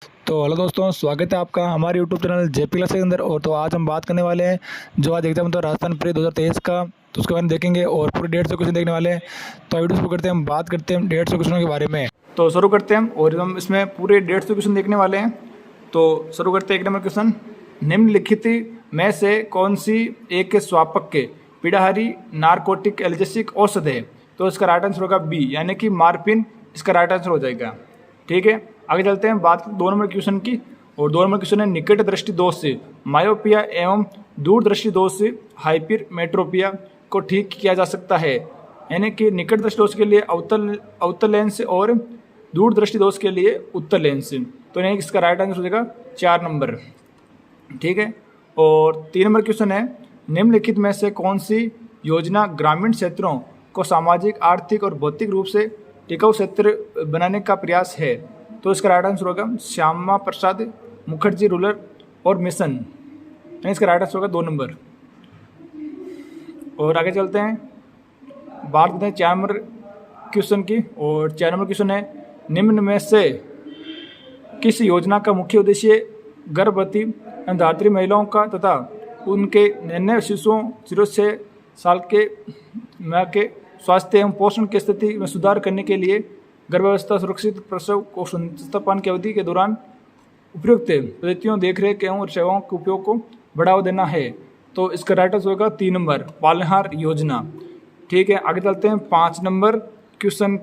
तो हेलो दोस्तों, स्वागत है आपका हमारे यूट्यूब चैनल जेपी क्लास के अंदर। और तो आज हम बात करने वाले हैं जो आज एग्जाम था राजस्थान प्री 2023 का, तो उसके बारे में देखेंगे और पूरे 150 क्वेश्चन देखने वाले हैं। तो वीडियो शुरू करते हैं, हम बात करते हैं 150 क्वेश्चनों के बारे में। तो शुरू करते हैं और हम इसमें पूरे 150 क्वेश्चन देखने वाले हैं। तो शुरू करते हैं। 1 नंबर क्वेश्चन, निम्नलिखित में से कौन सी एक स्वापक के पीड़ाहारी नारकोटिक एल्जेसिक औषध है? तो इसका राइट आंसर होगा बी, यानी कि मार्फिन इसका राइट आंसर हो जाएगा। ठीक है, आगे चलते हैं बात 2 नंबर क्वेश्चन की। और 2 नंबर क्वेश्चन है, निकट दृष्टि दोष से मायोपिया एवं दूर दृष्टि दोष से हाइपरमेट्रोपिया को ठीक किया जा सकता है। यानी कि निकट दृष्टि दोष के लिए अवतल लेंस और दूर दृष्टि दोष के लिए उत्तल लेंस। तो यानी कि इसका राइट आंसर हो जाएगा 4 नंबर। ठीक है, और 3 नंबर क्वेश्चन है, निम्नलिखित में से कौन सी योजना ग्रामीण क्षेत्रों को सामाजिक, आर्थिक और भौतिक रूप से टिकाऊ क्षेत्र बनाने का प्रयास है? तो इसका राइट आंसर होगा श्यामा प्रसाद मुखर्जी रूरल और मिशन, यानी इसका राइट आंसर होगा 2 नंबर। और आगे चलते हैं, बात करते हैं 4 नंबर क्वेश्चन की। और 4 नंबर क्वेश्चन है, निम्न में से किस योजना का मुख्य उद्देश्य गर्भवती धात्री महिलाओं का तथा उनके नन्हे शिशुओं 0 से 6 साल के माँ के स्वास्थ्य एवं पोषण की स्थिति में सुधार करने के लिए गर्भावस्था, सुरक्षित प्रसव और स्तनपान की अवधि के दौरान उपयुक्त पद्धतियों, देखरेख एवं सेवाओं के उपयोग को बढ़ावा देना है? तो इसका राइट आंसर होगा 3 नंबर, पालनहार योजना। ठीक है, आगे चलते हैं 5 नंबर क्वेश्चन।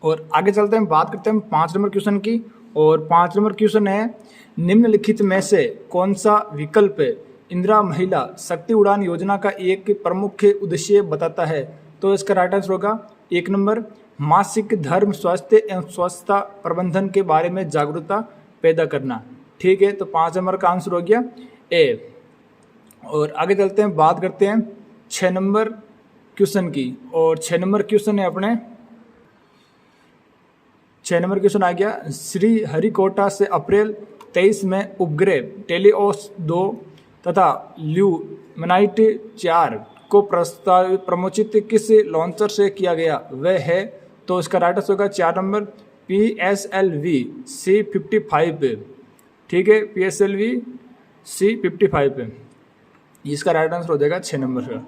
और आगे चलते हैं, बात करते हैं 5 नंबर क्वेश्चन की। और 5 नंबर क्वेश्चन है, निम्नलिखित में से कौन सा विकल्प इंदिरा महिला शक्ति उड़ान योजना का एक प्रमुख उद्देश्य बताता है? तो इसका राइट आंसर होगा 1 नंबर, मासिक धर्म, स्वास्थ्य एवं स्वच्छता प्रबंधन के बारे में जागरूकता पैदा करना। ठीक है, तो 5 नंबर का आंसर हो गया ए। और आगे चलते हैं, बात करते हैं 6 नंबर क्वेश्चन की। और 6 नंबर क्वेश्चन है अपने 6 नंबर क्वेश्चन आ गया, श्री हरिकोटा से अप्रैल 23 में उपग्रह टेलीओस 2 तथा ल्यूमिनाइट 4 को प्रमोचित किस लॉन्चर से किया गया? वह है? तो इसका राइट आंसर होगा 4 नंबर, PSLV C55। ठीक है, PSLV C55, इसका राइट आंसर हो जाएगा 6 नंबर का।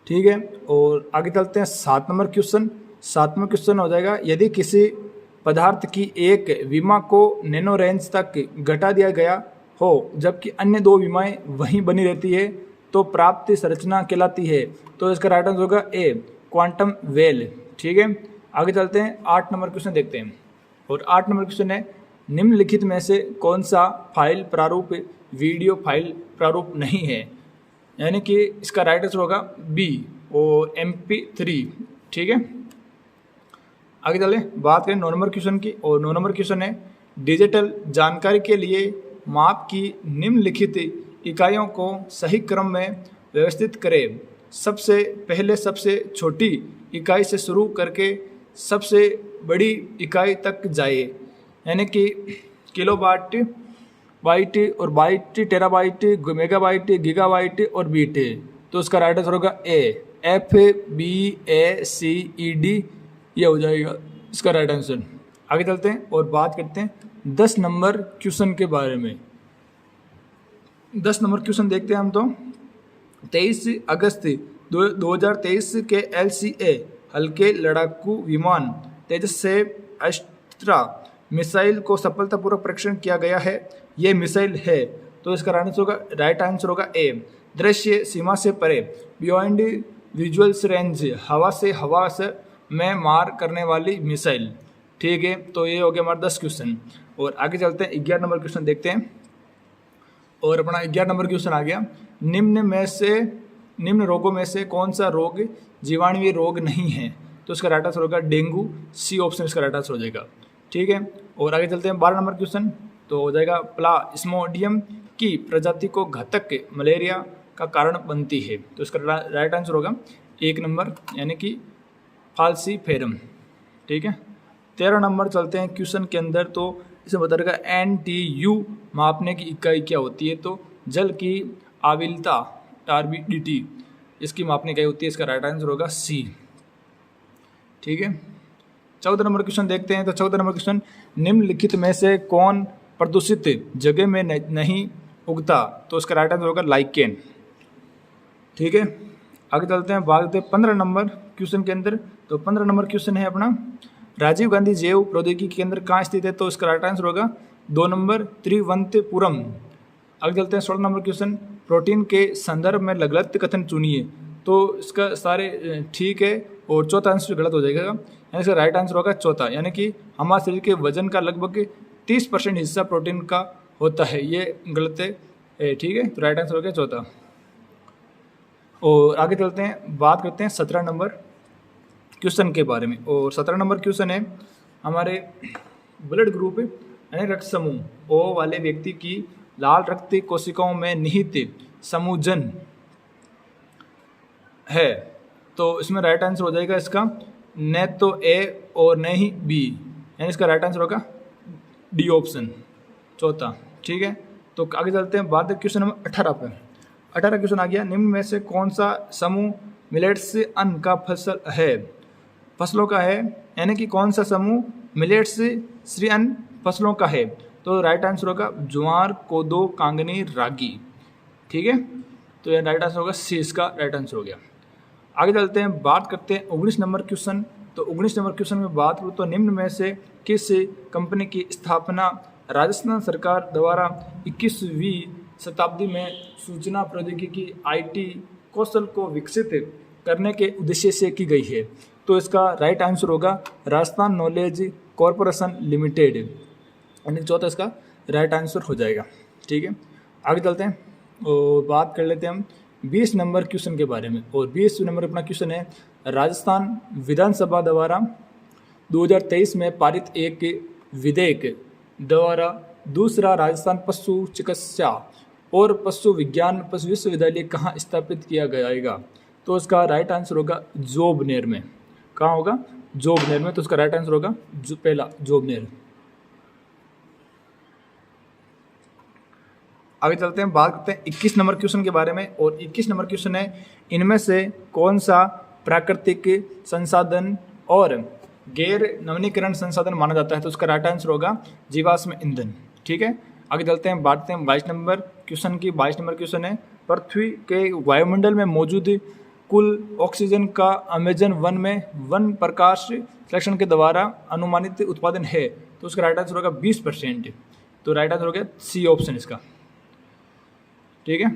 ठीक है, और आगे चलते हैं 7 नंबर क्वेश्चन। 7 नंबर क्वेश्चन हो जाएगा, यदि किसी पदार्थ की एक विमा को नैनो रेंज तक घटा दिया गया हो जबकि अन्य 2 विमाएं वहीं बनी रहती है तो प्राप्त संरचना कहलाती है? तो इसका राइट आंसर होगा ए, क्वांटम वेल। ठीक है, आगे चलते हैं 8 नंबर क्वेश्चन देखते हैं। और 8 नंबर क्वेश्चन है, निम्नलिखित में से कौन सा फाइल प्रारूप वीडियो फाइल प्रारूप नहीं है? यानी कि इसका राइट आंसर होगा बी और MP3। ठीक है, आगे चले, बात करें 9 नंबर क्वेश्चन की। और 9 नंबर क्वेश्चन है, डिजिटल जानकारी के लिए माप की निम्नलिखित इकाइयों को सही क्रम में व्यवस्थित करें। सबसे पहले सबसे छोटी इकाई से शुरू करके सबसे बड़ी इकाई तक जाए, यानी कि किलोबाइट, बाइट और बाइट, टेराबाइट, मेगाबाइट, गीगाबाइट और बीट। तो उसका राइट आंसर होगा ए, FBACED, ये हो जाएगा इसका राइट आंसर। आगे चलते हैं और बात करते हैं 10 नंबर क्वेश्चन के बारे में। 10 नंबर क्वेश्चन देखते हैं हम। तो 23 अगस्त 2023 के LCA हल्के लड़ाकू विमान तेजस से अस्त्रा मिसाइल को सफलतापूर्वक परीक्षण किया गया है। ये मिसाइल है? तो इसका राइट आंसर होगा ए, दृश्य सीमा से परे, बियॉन्ड विजुअल्स रेंज, हवा से में मार करने वाली मिसाइल। ठीक है, तो ये हो गया हमारा 10 क्वेश्चन। और आगे चलते हैं 11 नंबर क्वेश्चन देखते हैं। और अपना 11 नंबर क्वेश्चन आ गया, निम्न रोगों में से कौन सा रोग जीवाणुवीय रोग नहीं है? तो इसका राइट आंसर होगा डेंगू, सी ऑप्शन इसका राइट आंसर हो जाएगा। ठीक है, और आगे चलते हैं 12 नंबर क्वेश्चन। तो हो जाएगा, प्लाज्मोडियम की प्रजाति को घातक मलेरिया का कारण बनती है? तो इसका राइट आंसर होगा 1 नंबर, यानी कि फाल्सीफेरम। ठीक है, 13 नंबर चलते हैं क्वेश्चन के अंदर। तो इसे बता देगा NTU मापने की इकाई क्या होती है? तो जल की आविलता, टार्बिडिटी, इसकी मापने इकाई होती है। इसका राइट आंसर होगा सी। ठीक है, 14 नंबर क्वेश्चन देखते हैं। तो 14 नंबर क्वेश्चन, निम्नलिखित में से कौन प्रदूषित जगह में नहीं उगता? तो इसका राइट आंसर होगा लाइकेन। ठीक है, आगे चलते हैं, बात करते हैं 15 नंबर क्वेश्चन के अंदर। तो 15 नंबर क्वेश्चन है अपना, राजीव गांधी जैव प्रौद्योगिकी केंद्र कहाँ स्थित है? तो इसका राइट आंसर होगा 2 नंबर तिरुवनंतपुरम। आगे चलते हैं 16 नंबर क्वेश्चन, प्रोटीन के संदर्भ में गलत कथन चुनिए। तो इसका सारे ठीक है और चौथा आंसर गलत हो जाएगा, यानी इसका राइट आंसर होगा चौथा, यानी कि हमारे शरीर के वजन का लगभग 30% हिस्सा प्रोटीन का होता है, ये गलत है। ठीक है, तो राइट आंसर हो गया चौथा। और आगे चलते हैं, बात करते हैं 17 नंबर क्वेश्चन के बारे में। और 17 नंबर क्वेश्चन है हमारे ब्लड ग्रुप यानी रक्त समूह ओ वाले व्यक्ति की लाल रक्त कोशिकाओं में निहित समूहजन है। तो इसमें राइट आंसर हो जाएगा इसका न तो ए और न ही बी, यानी इसका राइट आंसर होगा डी ऑप्शन, चौथा। ठीक है, तो आगे चलते हैं, बात क्वेश्चन नंबर 18 पर। 18 क्वेश्चन आ गया, निम्न में से कौन सा समूह मिलेट्स अन्न का फसल है? फसलों का है, यानी कि कौन सा समूह मिलेट्स श्री अन्न फसलों का है? तो राइट आंसर होगा ज्वार, कोदो, कांगनी, रागी। ठीक है, तो यह राइट आंसर होगा सी, इसका राइट आंसर हो गया। आगे चलते हैं, बात करते हैं 19 नंबर क्वेश्चन। तो 19 नंबर क्वेश्चन में बात करूँ तो निम्न में से किस कंपनी की स्थापना राजस्थान सरकार द्वारा 21वीं शताब्दी में सूचना प्रौद्योगिकी IT कौशल को विकसित करने के उद्देश्य से की गई है? तो इसका राइट आंसर होगा राजस्थान नॉलेज कॉरपोरेशन लिमिटेड, यानी चौथा इसका राइट आंसर हो जाएगा। ठीक है, आगे चलते हैं और बात कर लेते हैं हम 20 नंबर क्वेश्चन के बारे में। और 20 नंबर अपना क्वेश्चन है, राजस्थान विधानसभा द्वारा 2023 में पारित एक विधेयक द्वारा दूसरा राजस्थान पशु चिकित्सा और पशु विज्ञान पशु विश्वविद्यालय कहाँ स्थापित किया जाएगा? तो इसका राइट आंसर होगा जोबनेर में। कहाँ होगा? जोबनेर में। तो इसका राइट आंसर होगा पहला जोबनेर। आगे चलते हैं, बात करते हैं 21 नंबर क्वेश्चन के बारे में। और 21 नंबर क्वेश्चन है, इनमें से कौन सा प्राकृतिक संसाधन और गैर नवीनीकरण संसाधन माना जाता है? तो उसका राइट आंसर होगा जीवाश्म ईंधन। ठीक है, आगे चलते हैं, बात करते हैं 22 नंबर क्वेश्चन की। 22 नंबर क्वेश्चन है, पृथ्वी के वायुमंडल में मौजूद कुल ऑक्सीजन का अमेजन वन में वन प्रकाश संश्लेषण के द्वारा अनुमानित उत्पादन है? तो उसका राइट आंसर होगा 20%। तो राइट आंसर हो गया सी ऑप्शन इसका। ठीक है,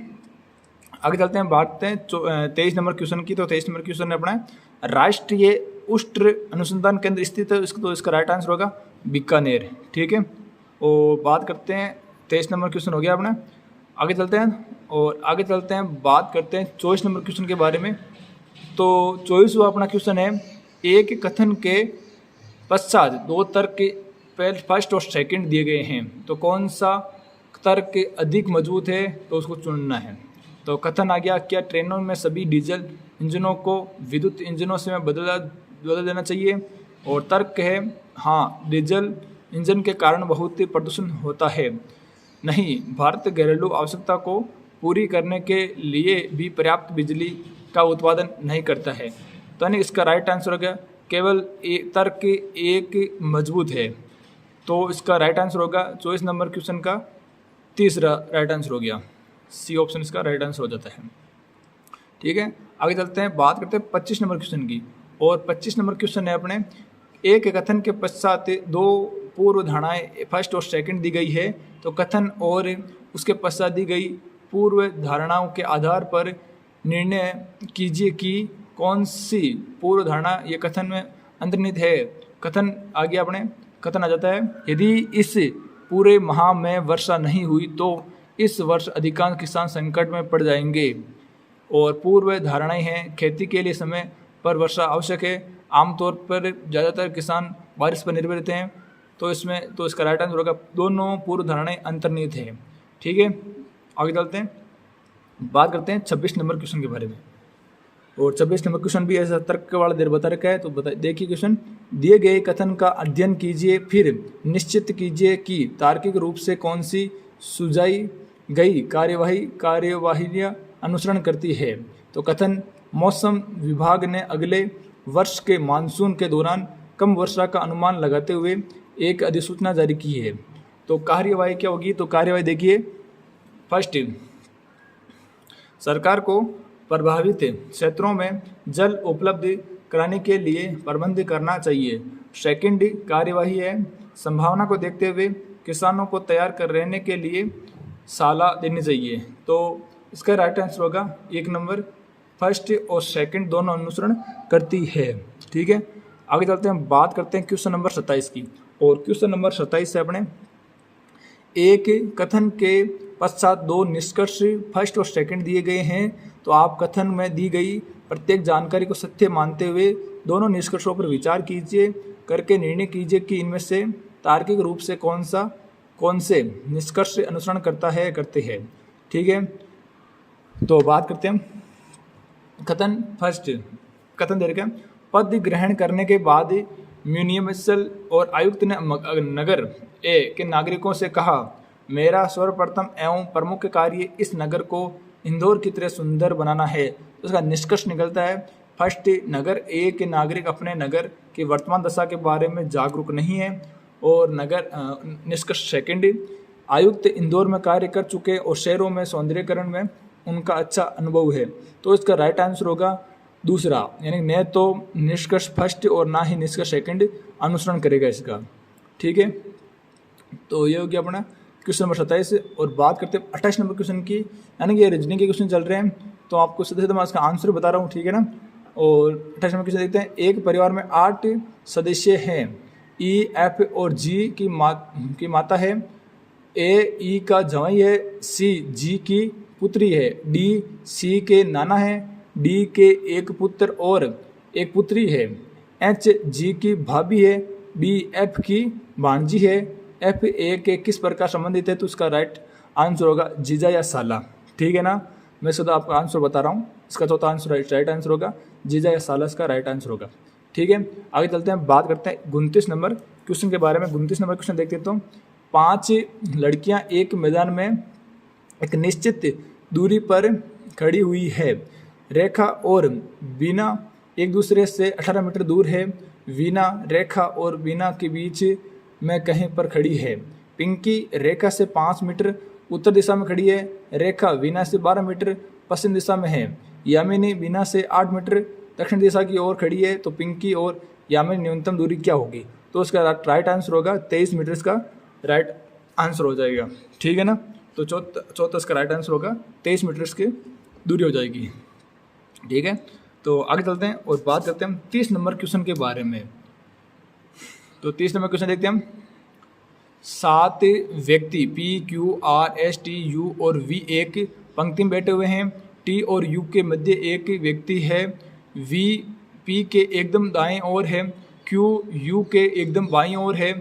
आगे चलते हैं, बात करते हैं 23 नंबर क्वेश्चन की। तो 23 नंबर क्वेश्चन है अपना, राष्ट्रीय उष्ण अनुसंधान केंद्र स्थित है? तो इसका राइट आंसर होगा बीकानेर। ठीक है, और बात करते हैं 23 नंबर क्वेश्चन हो गया अपना। आगे चलते हैं और आगे चलते हैं, बात करते हैं 24 नंबर क्वेश्चन के बारे में। तो 24वां अपना क्वेश्चन है, एक कथन के पश्चात दो तर्क फर्स्ट और सेकंड दिए गए हैं, तो कौन सा तर्क अधिक मजबूत है? तो उसको चुनना है। तो कथन आ गया, क्या ट्रेनों में सभी डीजल इंजनों को विद्युत इंजनों से बदल देना चाहिए? और तर्क है, हाँ, डीजल इंजन के कारण बहुत प्रदूषण होता है। नहीं, भारत घरेलू आवश्यकता को पूरी करने के लिए भी पर्याप्त बिजली का उत्पादन नहीं करता है। तो यानी इसका राइट आंसर हो गया केवल तर्क एक मजबूत है। तो इसका राइट आंसर होगा 24 नंबर क्वेश्चन का तीसरा राइट आंसर हो गया, सी ऑप्शन इसका राइट आंसर हो जाता है। ठीक है, आगे चलते हैं, बात करते हैं 25 नंबर क्वेश्चन की। और 25 नंबर क्वेश्चन है अपने, एक कथन के पश्चात दो पूर्व धारणाएं फर्स्ट और सेकंड दी गई है, तो कथन और उसके पश्चात दी गई पूर्व धारणाओं के आधार पर निर्णय कीजिए कि कौन सी पूर्व धारणा ये कथन में अंतर्निहित है। कथन आ गया अपने, कथन आ जाता है, यदि इस पूरे माह में वर्षा नहीं हुई तो इस वर्ष अधिकांश किसान संकट में पड़ जाएंगे। और पूर्व धारणाएं हैं, खेती के लिए समय पर वर्षा आवश्यक है, आमतौर पर ज़्यादातर किसान बारिश पर निर्भर रहते हैं। तो इसमें तो इसका राइट आंसर होगा दोनों पूर्व धारणाएं अंतर्निहित है। ठीक है, आगे चलते हैं, बात करते हैं 26 नंबर क्वेश्चन के बारे में। और 26 नंबर क्वेश्चन भी ऐसा तर्क वाला देर बता रखा है। तो देखिए क्वेश्चन, दिए गए कथन का अध्ययन कीजिए, फिर निश्चित कीजिए कि तार्किक रूप से कौन सी सुझाई गई कार्यवाहियाँ अनुसरण करती है। तो कथन, मौसम विभाग ने अगले वर्ष के मानसून के दौरान कम वर्षा का अनुमान लगाते हुए एक अधिसूचना जारी की है। तो कार्यवाही क्या होगी? तो कार्यवाही देखिए, फर्स्ट, सरकार को प्रभावित क्षेत्रों में जल उपलब्ध कराने के लिए प्रबंध करना चाहिए। सेकंड कार्यवाही है, संभावना को देखते हुए किसानों को तैयार कर रहने के लिए साला देनी चाहिए। तो इसका राइट आंसर होगा 1 नंबर, फर्स्ट और सेकंड दोनों अनुसरण करती है। ठीक है, आगे चलते हैं, बात करते हैं क्वेश्चन नंबर 27 की। और क्वेश्चन नंबर 27 से अपने एक कथन के पश्चात 2 निष्कर्ष फर्स्ट और सेकंड दिए गए हैं। तो आप कथन में दी गई प्रत्येक जानकारी को सत्य मानते हुए दोनों निष्कर्षों पर विचार कीजिए, करके निर्णय कीजिए कि इनमें से तार्किक रूप से कौन से निष्कर्ष अनुसरण करते हैं। ठीक है, तो बात करते हैं कथन। फर्स्ट कथन दे रखे, पद ग्रहण करने के बाद म्यूनिसिपल और आयुक्त ने नगर ए के नागरिकों से कहा, मेरा सर्वप्रथम एवं प्रमुख कार्य इस नगर को इंदौर की तरह सुंदर बनाना है। तो उसका निष्कर्ष निकलता है, फर्स्ट, नगर ए के नागरिक अपने नगर की वर्तमान दशा के बारे में जागरूक नहीं है। और निष्कर्ष सेकंड, आयुक्त इंदौर में कार्य कर चुके और शहरों में सौंदर्यीकरण में उनका अच्छा अनुभव है। तो इसका राइट आंसर होगा दूसरा, यानी न तो निष्कर्ष फर्स्ट और ना ही निष्कर्ष सेकंड अनुसरण करेगा इसका। ठीक है, तो ये हो गया अपना क्वेश्चन नंबर 27। और बात करते हैं 28 नंबर क्वेश्चन की, यानी कि ये रीजनिंग के क्वेश्चन चल रहे हैं, तो आपको सीधे मैं इसका आंसर बता रहा हूँ। ठीक है ना, और 28 नंबर क्वेश्चन देखते हैं। एक परिवार में 8 सदस्य हैं, ई, एफ और जी की माता है, ए ई का जवाई है, सी जी की पुत्री है, डी सी के नाना है, डी के एक पुत्र और एक पुत्री है, एच जी की भाभी है, बी एफ की भांजी है, एफ ए के किस प्रकार संबंधित है। तो उसका राइट आंसर होगा जीजा या साला। ठीक है ना, मैं सदा आपका आंसर बता रहा हूँ, इसका चौथा आंसर राइट आंसर होगा जीजा या साला, इसका राइट आंसर होगा। ठीक है, आगे चलते हैं, बात करते हैं 29 नंबर क्वेश्चन के बारे में। 29 नंबर क्वेश्चन देखते हैं। तो 5 लड़कियां एक मैदान में एक निश्चित दूरी पर खड़ी हुई है। रेखा और बीना एक दूसरे से 18 मीटर दूर है। वीना रेखा और बीना के बीच में कहीं पर खड़ी है। पिंकी रेखा से 5 मीटर उत्तर दिशा में खड़ी है। रेखा वीना से 12 मीटर पश्चिम दिशा में है। यामिनी बीना से 8 मीटर दक्षिण दिशा की ओर खड़ी है। तो पिंकी और यामिनी न्यूनतम दूरी क्या होगी? तो उसका राइट आंसर होगा 23 मीटर, इसका राइट आंसर हो जाएगा। ठीक है ना, तो चौथा इसका राइट आंसर होगा 23 मीटर की दूरी हो जाएगी। ठीक है, तो आगे चलते हैं और बात करते हैं हम 30 नंबर क्वेश्चन के बारे में। तो 30 नंबर क्वेश्चन देखते हैं हम। 7 व्यक्ति P Q R S T U और वी एक पंक्ति में बैठे हुए हैं। टी और यू के मध्य एक व्यक्ति है। वी पी के एकदम दाएं ओर है। क्यू यू के एकदम बाईं ओर है।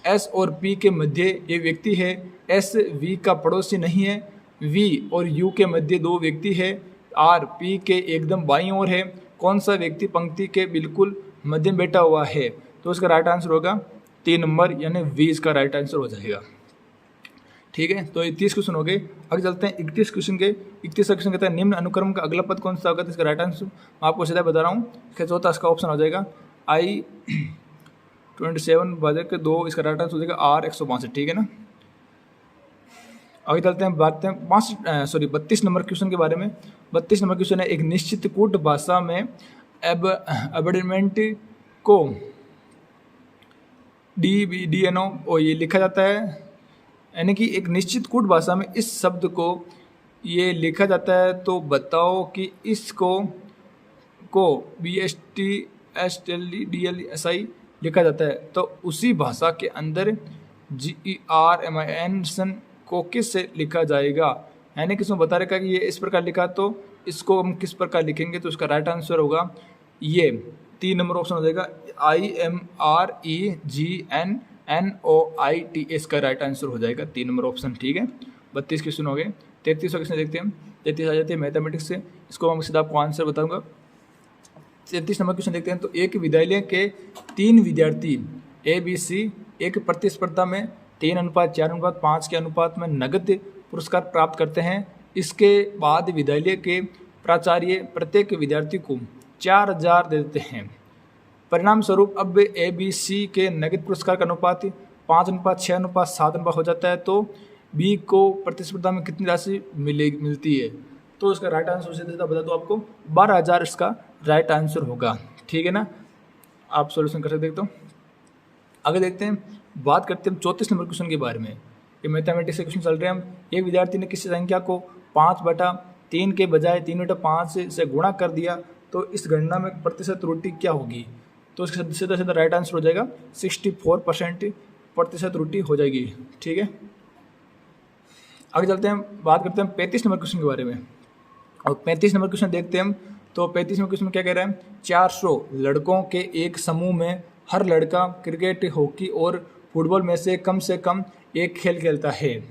एस और पी के मध्य एक व्यक्ति है। एस वी का पड़ोसी नहीं है। वी और यू के मध्य 2 व्यक्ति है। आर पी के एकदम बाईं ओर है। कौन सा व्यक्ति पंक्ति के बिल्कुल मध्य में बैठा हुआ है? तो इसका राइट आंसर होगा 3 नंबर, यानी वी इसका राइट आंसर हो जाएगा। ठीक है, तो ये 30 क्वेश्चन हो गए। आगे चलते हैं 31 क्वेश्चन के। 31 क्वेश्चन कहता है निम्न अनुक्रम का अगला पद कौन सा होगा? तो इसका राइट आंसर मैं आपको सीधा बता रहा हूँ। इसका चौथा इसका ऑप्शन हो जाएगा I 27 बजे के 2, इसका राइट आंसर हो जाएगा R 162। ठीक है ना, आगे चलते हैं, बात हैं 32 नंबर क्वेश्चन के बारे में। 32 नंबर क्वेश्चन है, एक निश्चित कूट भाषा में एबडमेंट को DNO और ये लिखा जाता है, यानी कि एक निश्चित कूट भाषा में इस शब्द को ये लिखा जाता है। तो बताओ कि इसको BSTSLDLSI लिखा जाता है। तो उसी भाषा के अंदर GERMAN को किस से लिखा जाएगा? यानी कि इसमें बता रखा है कि ये इस प्रकार लिखा, तो इसको हम किस प्रकार लिखेंगे? तो इसका राइट आंसर होगा ये 3 नंबर ऑप्शन हो जाएगा IMREGNNOIT, इसका राइट आंसर हो जाएगा 3 नंबर ऑप्शन। ठीक है, 32 क्वेश्चन हो गए। 33 क्वेश्चन देखते हैं हम। 33 आ जाते हैं मैथमेटिक्स से, इसको हम सीधा आपको आंसर बताऊंगा। 33 नंबर क्वेश्चन देखते हैं। तो एक विद्यालय के 3 विद्यार्थी ABC एक प्रतिस्पर्धा में 3:4:5 के अनुपात में नगद पुरस्कार प्राप्त करते हैं। इसके बाद विद्यालय के प्राचार्य प्रत्येक विद्यार्थी को 4000 दे देते हैं। परिणाम स्वरूप अब ए बी सी के नगद पुरस्कार का अनुपात 5:6:7 हो जाता है। तो बी को प्रतिस्पर्धा में कितनी राशि मिलती है? तो इसका राइट आंसर सीधा सीधा बता दो आपको 12,000 इसका राइट आंसर होगा। ठीक है ना, आप सॉल्यूशन कर सकते हो। तो आगे देखते हैं, बात करते हैं 34 नंबर क्वेश्चन के बारे में। ये मैथमेटिक्स के क्वेश्चन चल रहे हैं हम। एक विद्यार्थी ने किसी संख्या को 5/3 के बजाय 3/5 से गुणा कर दिया, तो इस गणना में प्रतिशत त्रुटि क्या होगी? तो इसका सीधा सीधा राइट आंसर हो जाएगा 64% प्रतिशत त्रुटि हो जाएगी। ठीक है, आगे चलते हैं, बात करते हैं 35 नंबर क्वेश्चन के बारे में। और 35 नंबर क्वेश्चन देखते हैं हम। तो 35 नंबर क्वेश्चन में क्या कह रहे हैं? 400 लड़कों के एक समूह में हर लड़का क्रिकेट, हॉकी और फुटबॉल में से कम एक खेल खेलता है।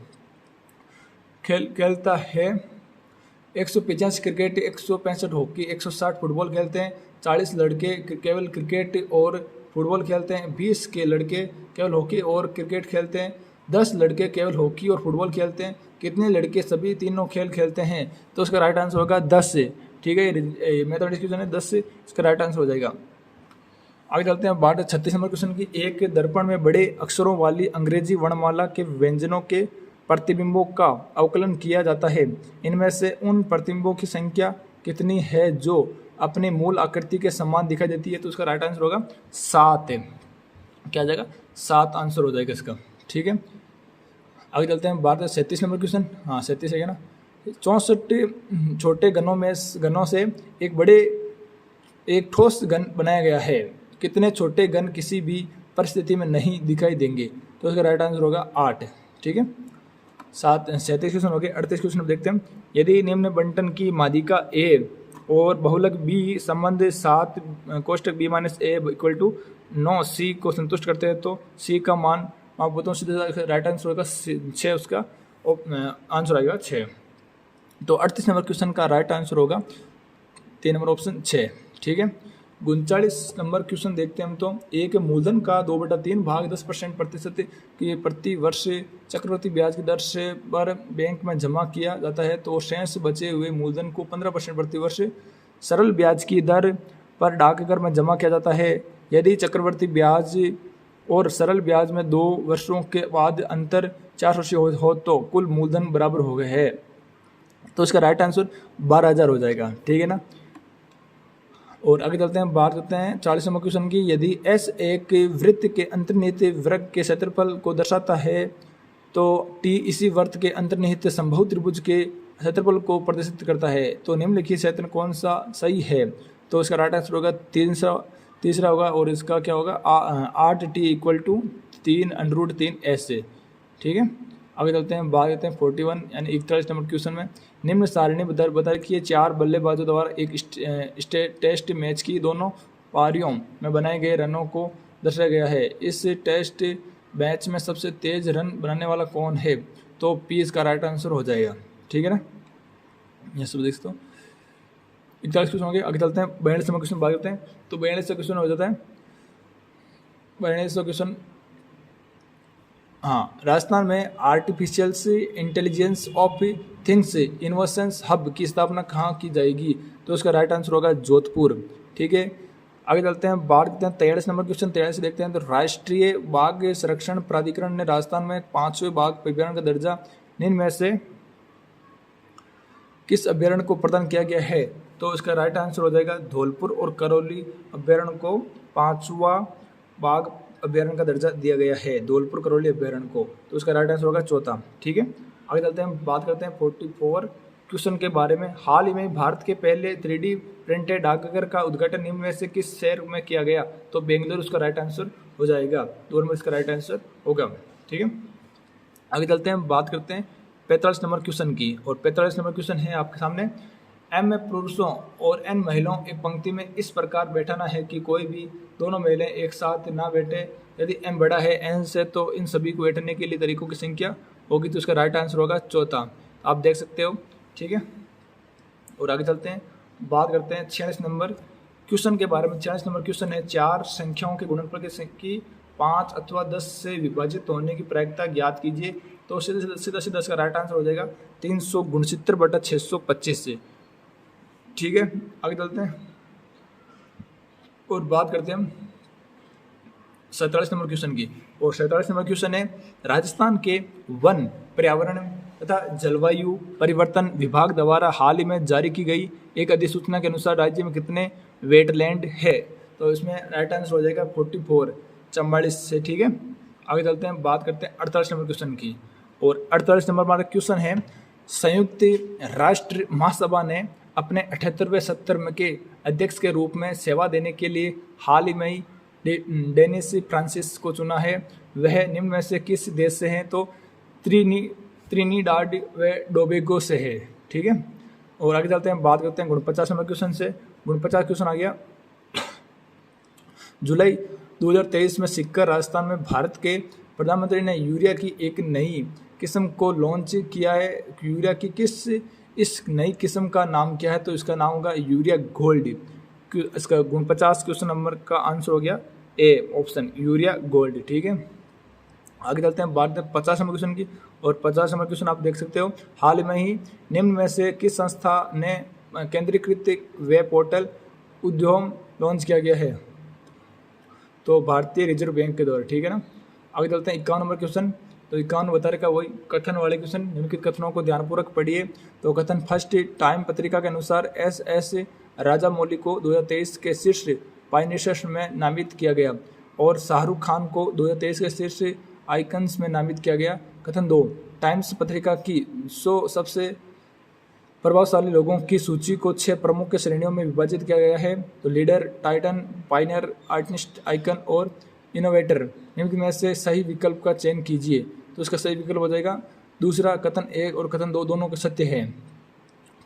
185 क्रिकेट, 165 हॉकी, 160 फुटबॉल खेलते हैं। 40 लड़के केवल क्रिकेट और फुटबॉल खेलते हैं। 20 के लड़के केवल हॉकी और क्रिकेट खेलते हैं। 10 लड़के केवल हॉकी और फुटबॉल खेलते हैं। कितने लड़के सभी तीनों खेल खेलते हैं? तो इसका राइट आंसर होगा 10 से। ठीक है, ये मैथमेटिक्स क्वेश्चन है, 10 से इसका राइट आंसर हो जाएगा। आगे चलते हैं, बात 36 नंबर क्वेश्चन की। एक दर्पण में बड़े अक्षरों वाली अंग्रेजी वर्णमाला के व्यंजनों के प्रतिबिंबों का अवकलन किया जाता है। इनमें से उन प्रतिबिंबों की संख्या कितनी है जो अपनी मूल आकृति के समान दिखाई देती है? तो उसका राइट आंसर होगा 7। क्या आ जाएगा? 7 आंसर हो जाएगा इसका। ठीक है, आगे चलते हैं, बात 37 नंबर क्वेश्चन। हाँ, 37 है ना। 64 छोटे गनों से एक ठोस गन बनाया गया है। कितने छोटे गन किसी भी परिस्थिति में नहीं दिखाई देंगे? तो इसका राइट आंसर होगा 8। ठीक है, 37 क्वेश्चन हो गए। 38 क्वेश्चन देखते हैं। यदि निम्न बंटन की माध्यिका ए और बहुलक बी संबंध 7 कोष्टक b - a = 9 c को संतुष्ट करते हैं, तो c का मान आप बताओ सीधे राइट आंसर होगा 6। उसका आंसर आएगा 6। तो 38 नंबर क्वेश्चन का राइट आंसर होगा 3 नंबर ऑप्शन 6। ठीक है, 39 नंबर क्वेश्चन देखते हैं हम। तो एक मूलधन का 2/3 भाग 10% प्रतिशत की प्रति वर्ष चक्रवृद्धि ब्याज की दर से पर बैंक में जमा किया जाता है, तो शेष बचे हुए मूलधन को 15% प्रति वर्ष सरल ब्याज की दर पर डाकघर में जमा किया जाता है। यदि चक्रवृद्धि ब्याज और सरल ब्याज में 2 वर्षों के बाद अंतर 4 वर्षीय हो तो कुल मूलधन बराबर हो गए है। तो इसका राइट आंसर 12,000 हो जाएगा। ठीक है ना, और आगे चलते हैं, बात करते हैं 40 नंबर क्वेश्चन की। यदि S एक वृत्त के अंतर्निहित वृत्त के क्षेत्रफल को दर्शाता है, तो T इसी वृत्त के अंतर्निहित समबाहु त्रिभुज के क्षेत्रफल को प्रदर्शित करता है। तो निम्नलिखित क्षेत्र कौन सा सही है? तो इसका राइट आंसर होगा तीसरा होगा, और इसका क्या होगा 8T = 3√3S। ठीक है, आगे चलते हैं, बात करते हैं 41 यानी 41 नंबर क्वेश्चन में। निम्न सारणी बता कि 4 बल्लेबाजों द्वारा एक टेस्ट मैच की दोनों पारियों में बनाए गए रनों को दर्शाया गया है। इस टेस्ट मैच में सबसे तेज रन बनाने वाला कौन है? तो पी इसका राइट आंसर हो जाएगा। ठीक है ना, ये सब देख सकते हो। 41 क्वेश्चन हो गए। आगे चलते हैं 42 नंबर क्वेश्चन बात करते हैं। तो 42 क्वेश्चन हो जाता है 42 क्वेश्चन। हाँ, राजस्थान में artificial intelligence of things innovation hub की स्थापना कहाँ की जाएगी? तो उसका राइट आंसर होगा जोधपुर। ठीक है, आगे चलते हैं, बात करते हैं 43 नंबर क्वेश्चन। 43 देखते हैं। तो राष्ट्रीय बाघ संरक्षण प्राधिकरण ने राजस्थान में 5वें बाघ अभ्यारण्य का दर्जा निम्न में से किस अभ्यारण्य को प्रदान किया गया है? तो इसका राइट आंसर हो जाएगा धौलपुर और करौली अभ्यारण्य को 5वां बाघ अभ्यारण्य का दर्जा दिया गया है, धौलपुर करौली अभ्यारण्य को। तो उसका राइट आंसर होगा 4। ठीक है, आगे चलते हैं, बात करते हैं 44 क्वेश्चन के बारे में। हाल ही में भारत के पहले 3D प्रिंटेड डाकघर का उद्घाटन निम्न में से किस शहर में किया गया? तो बेंगलुरु उसका राइट आंसर हो जाएगा। 2 में इसका राइट आंसर होगा। ठीक है, आगे चलते हैं, बात करते हैं 45 नंबर क्वेश्चन की। और 45 नंबर क्वेश्चन है आपके सामने। M पुरुषों और N महिलाओं एक पंक्ति में इस प्रकार बैठाना है कि कोई भी दोनों महिलाएं एक साथ ना बैठे। यदि M बड़ा है N से, तो इन सभी को बैठने के लिए तरीकों की संख्या होगी। तो उसका राइट आंसर होगा 4। आप देख सकते हो। ठीक है, और आगे चलते हैं, बात करते हैं 46 नंबर क्वेश्चन के बारे में। 46 नंबर क्वेश्चन है 4 संख्याओं के गुणनफल की 5 अथवा 10 से विभाजित होने की प्रायिकता ज्ञात कीजिए। तो सीधा इसका राइट आंसर हो जाएगा 369/625 से। ठीक है, आगे चलते हैं, और बात करते हैं हम 47 नंबर क्वेश्चन की। और 47 नंबर क्वेश्चन है, राजस्थान के वन, पर्यावरण तथा जलवायु परिवर्तन विभाग द्वारा हाल ही में जारी की गई एक अधिसूचना के अनुसार राज्य में कितने वेटलैंड है? तो इसमें राइट आंसर हो जाएगा 44, 44 से। ठीक है, आगे चलते हैं, बात करते हैं 48 नंबर क्वेश्चन की। और 48 नंबर हमारा क्वेश्चन है, संयुक्त राष्ट्र महासभा ने अपने 78वें सत्र के अध्यक्ष के रूप में सेवा देने के लिए हाल ही में डेनिस फ्रांसिस को चुना है। वह निम्न में से किस देश से हैं? तो त्रिनिडाद व टोबैगो से है। ठीक है, और आगे चलते हैं, बात करते हैं 49 नंबर क्वेश्चन से। 49 क्वेश्चन आ गया, जुलाई 2023 में सिक्कर राजस्थान में भारत के प्रधानमंत्री ने यूरिया की एक नई किस्म को लॉन्च किया है। यूरिया की इस नई किस्म का नाम क्या है? तो इसका नाम होगा यूरिया गोल्ड। इसका 49 क्वेश्चन नंबर का आंसर हो गया ए ऑप्शन, यूरिया गोल्ड। ठीक है, आगे चलते हैं, बात करते हैं 50 नंबर क्वेश्चन की। और 50 नंबर क्वेश्चन आप देख सकते हो, हाल में ही निम्न में से किस संस्था ने केंद्रीकृत वेब पोर्टल उद्यम लॉन्च किया गया है? तो भारतीय रिजर्व बैंक के द्वारा। ठीक है ना, आगे चलते हैं 51 नंबर क्वेश्चन। तो 51 बता रखा वही कथन वाले क्वेश्चन, निम्नलिखित कथनों को ध्यानपूर्वक पढ़िए। तो कथन फर्स्ट, टाइम पत्रिका के अनुसार एस राजामौली को 2023 के शीर्ष फाइनेंसर्स में नामित किया गया और शाहरुख खान को 2023 के शीर्ष आइकन्स में नामित किया गया। कथन 2, टाइम्स पत्रिका की 100 सबसे प्रभावशाली लोगों की सूची को 6 प्रमुख श्रेणियों में विभाजित किया गया है। तो leader, Titan, Pioneer, artist, icon और इनोवेटर। निम्न में से सही विकल्प का चयन कीजिए। तो इसका सही विकल्प हो जाएगा दूसरा, कथन 1 और कथन 2 दोनों के सत्य है।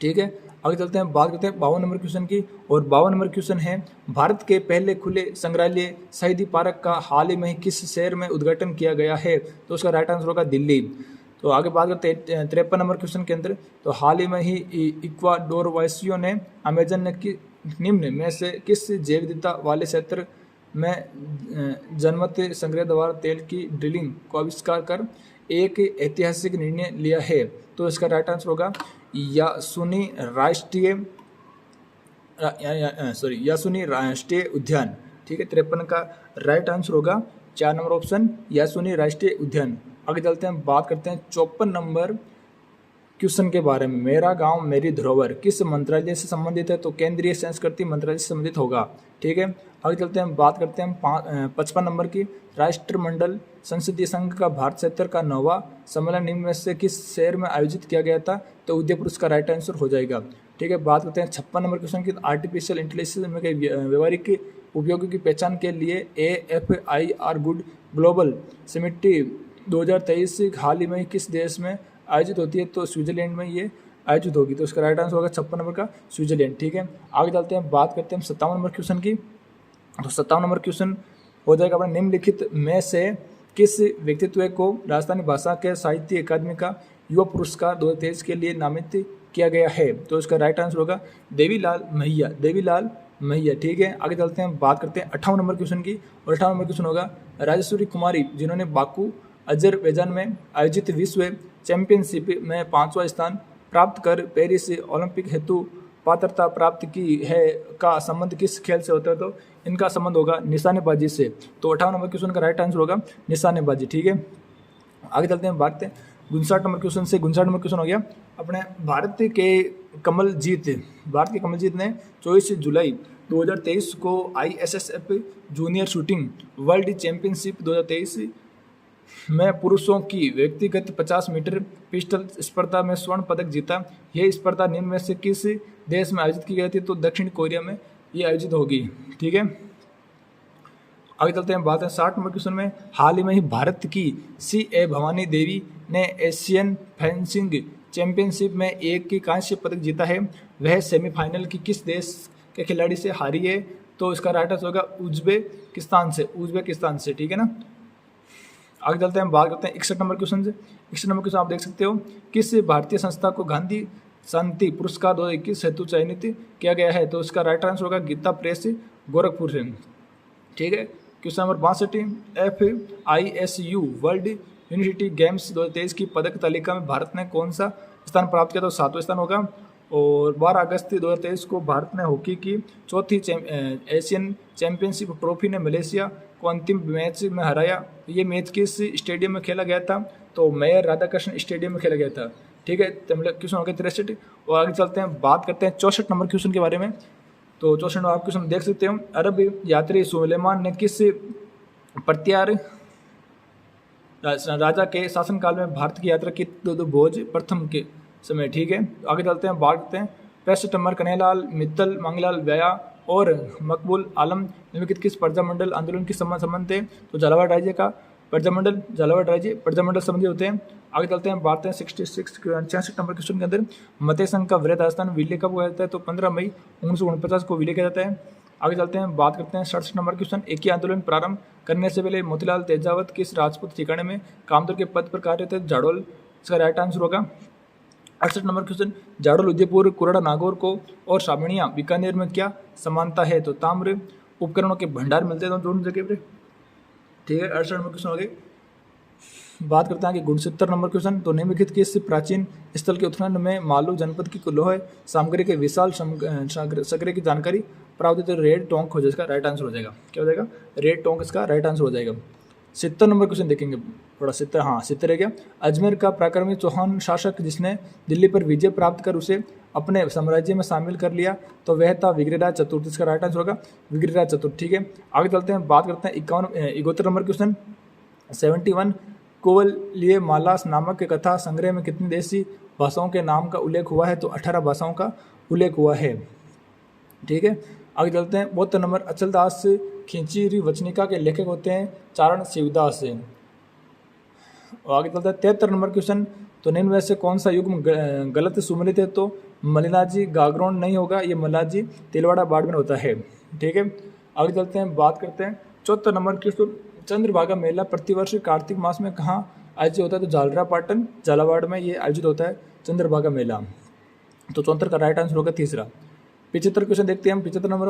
ठीक है, आगे चलते हैं, बात करते हैं 52 नंबर क्वेश्चन की। और 52 नंबर क्वेश्चन है, भारत के पहले खुले संग्रहालय शहीदी पार्क का हाल ही में किस शहर में उद्घाटन किया गया है? तो उसका राइट आंसर होगा दिल्ली। तो आगे बात करते हैं 53 नंबर क्वेश्चन के अंदर। तो हाल ही में ही इक्वाडोर वासियों ने अमेजन की निम्न में से किस जैव विविधता वाले क्षेत्र में जनमत संग्रह द्वारा तेल की ड्रिलिंग को आविष्कार कर एक ऐतिहासिक निर्णय लिया है? तो इसका राइट आंसर होगा यासुनी राष्ट्रीय उद्यान। ठीक है, 53 का राइट आंसर होगा 4 नंबर ऑप्शन, यासुनी राष्ट्रीय उद्यान। आगे चलते हैं, बात करते हैं 54 नंबर क्वेश्चन के बारे में। मेरा गांव मेरी धरोहर किस मंत्रालय से संबंधित है? तो केंद्रीय संस्कृति मंत्रालय से संबंधित होगा। ठीक है, आगे चलते हैं, बात करते हैं 55 नंबर की। राष्ट्रमंडल संसदीय संघ का भारत क्षेत्र का 9वां सम्मेलन निम्न में से किस शहर में आयोजित किया गया था? तो उदयपुर इसका राइट आंसर हो जाएगा। ठीक है, बात करते हैं 56 नंबर क्वेश्चन की। आर्टिफिशियल इंटेलिजेंस में व्यवहारिक उपयोगों की पहचान के लिए AFIR गुड ग्लोबल समिट 2023 हाल ही में किस देश में आयोजित होती है? तो स्विट्जरलैंड में ये आयोजित होगी। तो इसका राइट आंसर होगा 56 नंबर का स्विट्जरलैंड। ठीक है, आगे चलते हैं, बात करते हैं 57 नंबर क्वेश्चन की। तो 57 नंबर क्वेश्चन हो जाएगा अपने, निम्नलिखित में से किस व्यक्तित्व को राजस्थानी भाषा के साहित्य अकादमी का युवा पुरस्कार 2023 के लिए नामित किया गया है? तो इसका राइट आंसर होगा देवीलाल मैया। ठीक है, आगे चलते हैं, बात करते हैं 58 नंबर क्वेश्चन की। और 58 नंबर क्वेश्चन होगा, राजेश्वरी कुमारी जिन्होंने बाकू अजरबैजान में आयोजित विश्व चैंपियनशिप में 5वां स्थान प्राप्त कर पेरिस ओलंपिक हेतु पात्रता प्राप्त की है का संबंध किस खेल से होता है? तो इनका संबंध होगा निशानेबाजी से। तो 58 नंबर क्वेश्चन का राइट आंसर होगा निशानेबाजी। ठीक है, आगे चलते हैं, बात करते हैं 59 नंबर क्वेश्चन से। 59 नंबर क्वेश्चन हो गया अपने, भारत के कमलजीत ने 24 जुलाई 2023 को ISSF junior shooting world championship 2023 में पुरुषों की व्यक्तिगत 50 मीटर पिस्टल स्पर्धा में स्वर्ण पदक जीता। यह स्पर्धा निम्न में से किस देश में आयोजित की गई थी? तो दक्षिण कोरिया में ये आयोजित होगी। ठीक है, आगे चलते हैं, बात है 60 नंबर क्वेश्चन में। हाल ही में ही भारत की CA भवानी देवी ने एशियन फेंसिंग चैंपियनशिप में एक कांस्य पदक जीता है। वह सेमीफाइनल की किस देश के खिलाड़ी से हारी है? तो इसका राइट आंसर होगा उज्बेकिस्तान से। ठीक है ना, आगे चलते हैं, बात करते हैं 61 नंबर क्वेश्चन से। 61 नंबर क्वेश्चन आप देख सकते हो, किस भारतीय संस्था को गांधी शांति पुरस्कार 2021 हेतु चयनित किया गया है? तो इसका राइट आंसर होगा गीता प्रेस गोरखपुर से। ठीक है, question number 62, FISU world university games 2023 की पदक तालिका में भारत ने कौन सा स्थान प्राप्त किया? तो 7वां स्थान होगा। और 12 अगस्त 2023 को भारत ने हॉकी की चौथी एशियन चैंपियनशिप ट्रॉफी ने मलेशिया को अंतिम मैच में हराया। ये मैच किस स्टेडियम में खेला गया था? तो मेयर राधाकृष्ण स्टेडियम में खेला गया था। ठीक है, तो मतलब क्वेश्चन हो गया 63। और आगे चलते हैं, बात करते हैं 64 नंबर क्वेश्चन के बारे में। तो 64 आप क्वेश्चन देख सकते हो। अरब यात्री सुलेमान ने किस प्रत्यार राजा के शासनकाल में भारत की यात्रा की? तो भोज प्रथम के समय। ठीक है, आगे चलते हैं, बात करते हैं। पेस्ट टम्बर, कन्हैयालाल मित्तल, मांगलाल व्याया और मकबूल आलम निम्नलिखित किस प्रजामंडल आंदोलन के संबंध थे? तो झालावाड़ राज्य का प्रजामंडल, झालावाड़ राज्य प्रजामंडल संबंधी होते हैं। आगे चलते हैं, बात हैं 66 नंबर क्वेश्चन के अंदर। मते संघ का वृहद राजस्थान विलय कब हुआ जाता है? तो 15 मई 1949 को विलय किया जाता है। आगे चलते हैं, बात करते हैं 67 नंबर क्वेश्चन। एक ही आंदोलन प्रारंभ करने से पहले मोतीलाल तेजावत किस राजपूत ठिकाने में कामदर के पद पर कार्यरत थे? जाडोल। इसका राइट आंसर होगा 68 नंबर क्वेश्चन। जाडोल उदयपुर, कुराड़ा नागौर को और सावणिया बीकानेर में क्या समानता है? तो ताम्र उपकरणों के भंडार मिलते हैं दोनों जगह पर। ठीक है, 68 नंबर क्वेश्चन हो गए। बात करते हैं कि 69 नंबर क्वेश्चन। तो निम्नलिखित किस प्राचीन स्थल के उत्खनन में मालू जनपद की लोहे सामग्री के विशाल संग्रह की जानकारी प्राप्त होती है? रेड टोंक हो जाएगा, राइट आंसर हो जाएगा। क्या हो जाएगा? रेड टोंक इसका राइट आंसर हो जाएगा। 70 नंबर क्वेश्चन देखेंगे थोड़ा। 70 है क्या? अजमेर का पराक्रमी चौहान शासक जिसने दिल्ली पर विजय प्राप्त कर उसे अपने साम्राज्य में शामिल कर लिया, तो वह था विग्रहराज चतुर्थ। इसका राइट आंसर होगा विग्रहराज चतुर्थ। ठीक है, आगे चलते हैं, बात करते हैं 71 नंबर क्वेश्चन। 71 कुवलय मालास नामक के कथा संग्रह में कितनी देशी भाषाओं के नाम का उल्लेख हुआ है? तो 18 भाषाओं का उल्लेख हुआ है। ठीक है, आगे चलते हैं। 72 नंबर, अचलदास खिंचीरी वचनिका के लेखक होते हैं चारण शिवदास। और आगे चलते हैं 73 नंबर क्वेश्चन। तो निम्न में से कौन सा युग्म गलत सुमेलित है? तो मलिनाजी गागरोन नहीं होगा, ये मल्लाजी तिलवाड़ा बाड़मेर होता है। ठीक है, आगे चलते हैं, बात करते हैं 74 नंबर क्वेश्चन। चंद्रभागा मेला प्रतिवर्ष कार्तिक मास में कहाँ आयोजित होता है? तो झालरापाटन झालावाड़ में ये आयोजित होता है चंद्रभागा मेला। तो 74 का राइट आंसर होगा तीसरा। 75 क्वेश्चन देखते हैं हम। 75 नंबर,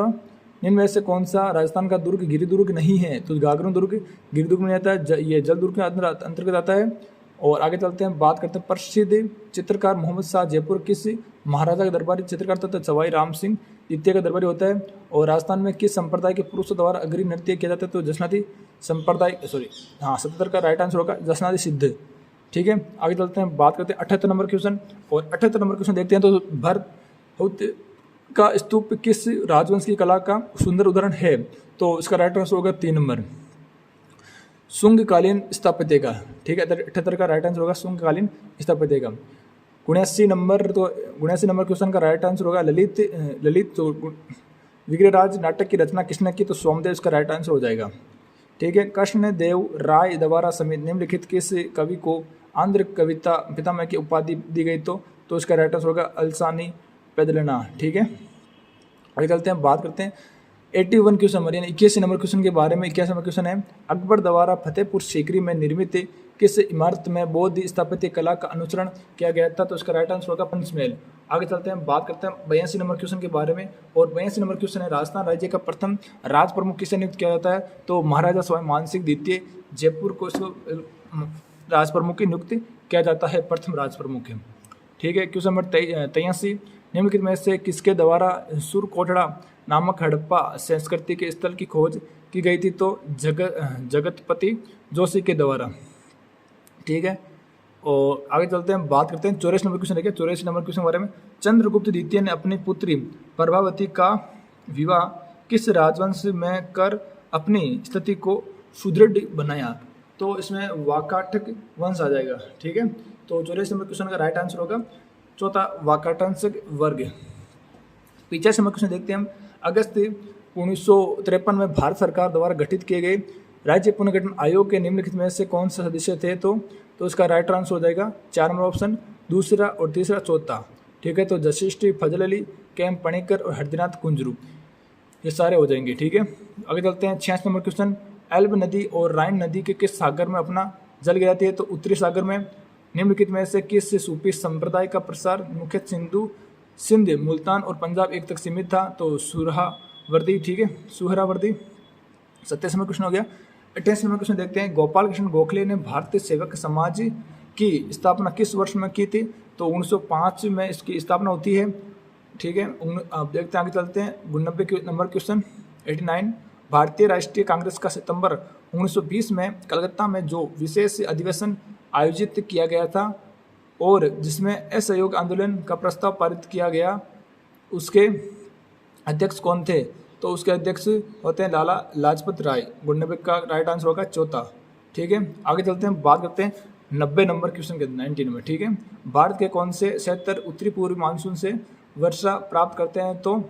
निम्न में से कौन सा राजस्थान का दुर्ग गिरि दुर्ग नहीं है? तो गागरोन दुर्ग गिरि दुर्ग में आता है, ये जल दुर्ग के अंतर्गत आता है। और आगे चलते हैं, बात करते हैं प्रसिद्ध चित्रकार मोहम्मद शाह जयपुर किस महाराजा का दरबारी चित्रकार तथा सवाई राम सिंह द्वितीय का दरबारी होता है? और राजस्थान में किस संप्रदाय के पुरुषों द्वारा अग्री नृत्य किया जाता है? तो जसनादी संप्रदाय, 77 का राइट आंसर होगा जसनादी सिद्ध। ठीक है, आगे चलते हैं, बात करते हैं 78 नंबर क्वेश्चन। और 78 नंबर क्वेश्चन देखते हैं। तो भरत का स्तूप किस राजवंश की कला का सुंदर उदाहरण है? तो इसका राइट आंसर होगा 3 नंबर, शुंगकालीन स्थापत्य का। ठीक है, 78 का राइट आंसर होगा शुंगकालीन स्थापत्य का। 79 नंबर क्वेश्चन का राइट आंसर होगा ललित। तो विग्रहराज नाटक की रचना किसने की? तो सोमदेव इसका राइट आंसर हो जाएगा। ठीक है, कृष्णदेव राय द्वारा समेत निम्नलिखित किस कवि को आंध्र कविता पितामह की उपाधि दी गई? तो इसका राइट आंसर होगा अलसानी पेदलना। ठीक है, आगे चलते हैं, बात करते हैं 81 क्वेश्चन, यानी 81 नंबर क्वेश्चन के बारे में। 81 नंबर क्वेश्चन है, अकबर द्वारा फतेहपुर सीकरी में निर्मित किस इमारत में बौद्ध स्थापत्य कला का अनुसरण किया गया था? तो इसका राइट आंसर होगा पंचमहल। आगे चलते हैं, बात करते हैं 82 नंबर क्वेश्चन के बारे में। और 82 नंबर क्वेश्चन है, राजस्थान राज्य का प्रथम राज प्रमुख किसे नियुक्त किया जाता है? तो महाराजा सवाई मानसिंह द्वितीय जयपुर को इसको राज प्रमुख की नियुक्त किया जाता है, प्रथम राज प्रमुख है। ठीक है, क्वेश्चन नंबर 83, निम्नलिखित में से किसके द्वारा सुरकोटड़ा नामक हड़प्पा संस्कृति के स्थल की खोज की गई थी? तो जगतपति जोशी के द्वारा। ठीक है, और आगे चलते हैं, बात करते हैं 84 नंबर क्वेश्चन। देखिए 84 नंबर क्वेश्चन के बारे में। चंद्रगुप्त द्वितीय ने अपनी पुत्री प्रभावती का विवाह किस राजवंश में कर अपनी स्थिति को सुदृढ़ बनाया? तो इसमें वाकाटक वंश आ जाएगा। ठीक है, तो 84 नंबर क्वेश्चन का राइट आंसर होगा चौथा वाकाटक वर्ग। 85 नंबर क्वेश्चन देखते हैं हम। अगस्त 1953 में भारत सरकार द्वारा गठित किए गए राज्य पुनर्गठन आयोग के निम्नलिखित में से कौन सा सदस्य थे? तो इसका राइट आंसर हो जाएगा 4 नंबर ऑप्शन, दूसरा और तीसरा चौथा। ठीक है, तो जशिष्ठी, फजल अली, केएम पणिकर और हरदीनाथ कुंजरू, ये सारे हो जाएंगे। ठीक है, आगे चलते हैं 86 नंबर क्वेश्चन। एल्ब नदी और राइन नदी के किस सागर में अपना जल गिराती है? तो उत्तरी सागर में। निम्नलिखित में से किस सूफी संप्रदाय का प्रसार मुख्य सिंध, मुल्तान और पंजाब एक तक सीमित था? तो सुहरावर्दी। ठीक है, सुहरावर्दी। 27 नंबर क्वेश्चन हो गया। 28 नंबर क्वेश्चन देखते हैं। गोपाल कृष्ण गोखले ने भारतीय सेवक समाज की स्थापना किस वर्ष में की थी? तो 1905 में इसकी स्थापना होती है। ठीक है। अब देखते हैं, आगे चलते हैं 89 नंबर क्वेश्चन 89। भारतीय राष्ट्रीय कांग्रेस का सितंबर 1920 में कलकत्ता में जो विशेष अधिवेशन आयोजित किया गया था और जिसमें असहयोग आंदोलन का प्रस्ताव पारित किया गया, उसके अध्यक्ष कौन थे? तो उसके अध्यक्ष होते हैं लाला लाजपत राय। 92 का राइट आंसर होगा चौथा। ठीक है, आगे चलते हैं, बात करते हैं 90 नंबर क्वेश्चन के 90 नंबर। ठीक है, भारत के कौन से क्षेत्र उत्तरी पूर्वी मानसून से वर्षा प्राप्त करते हैं? तो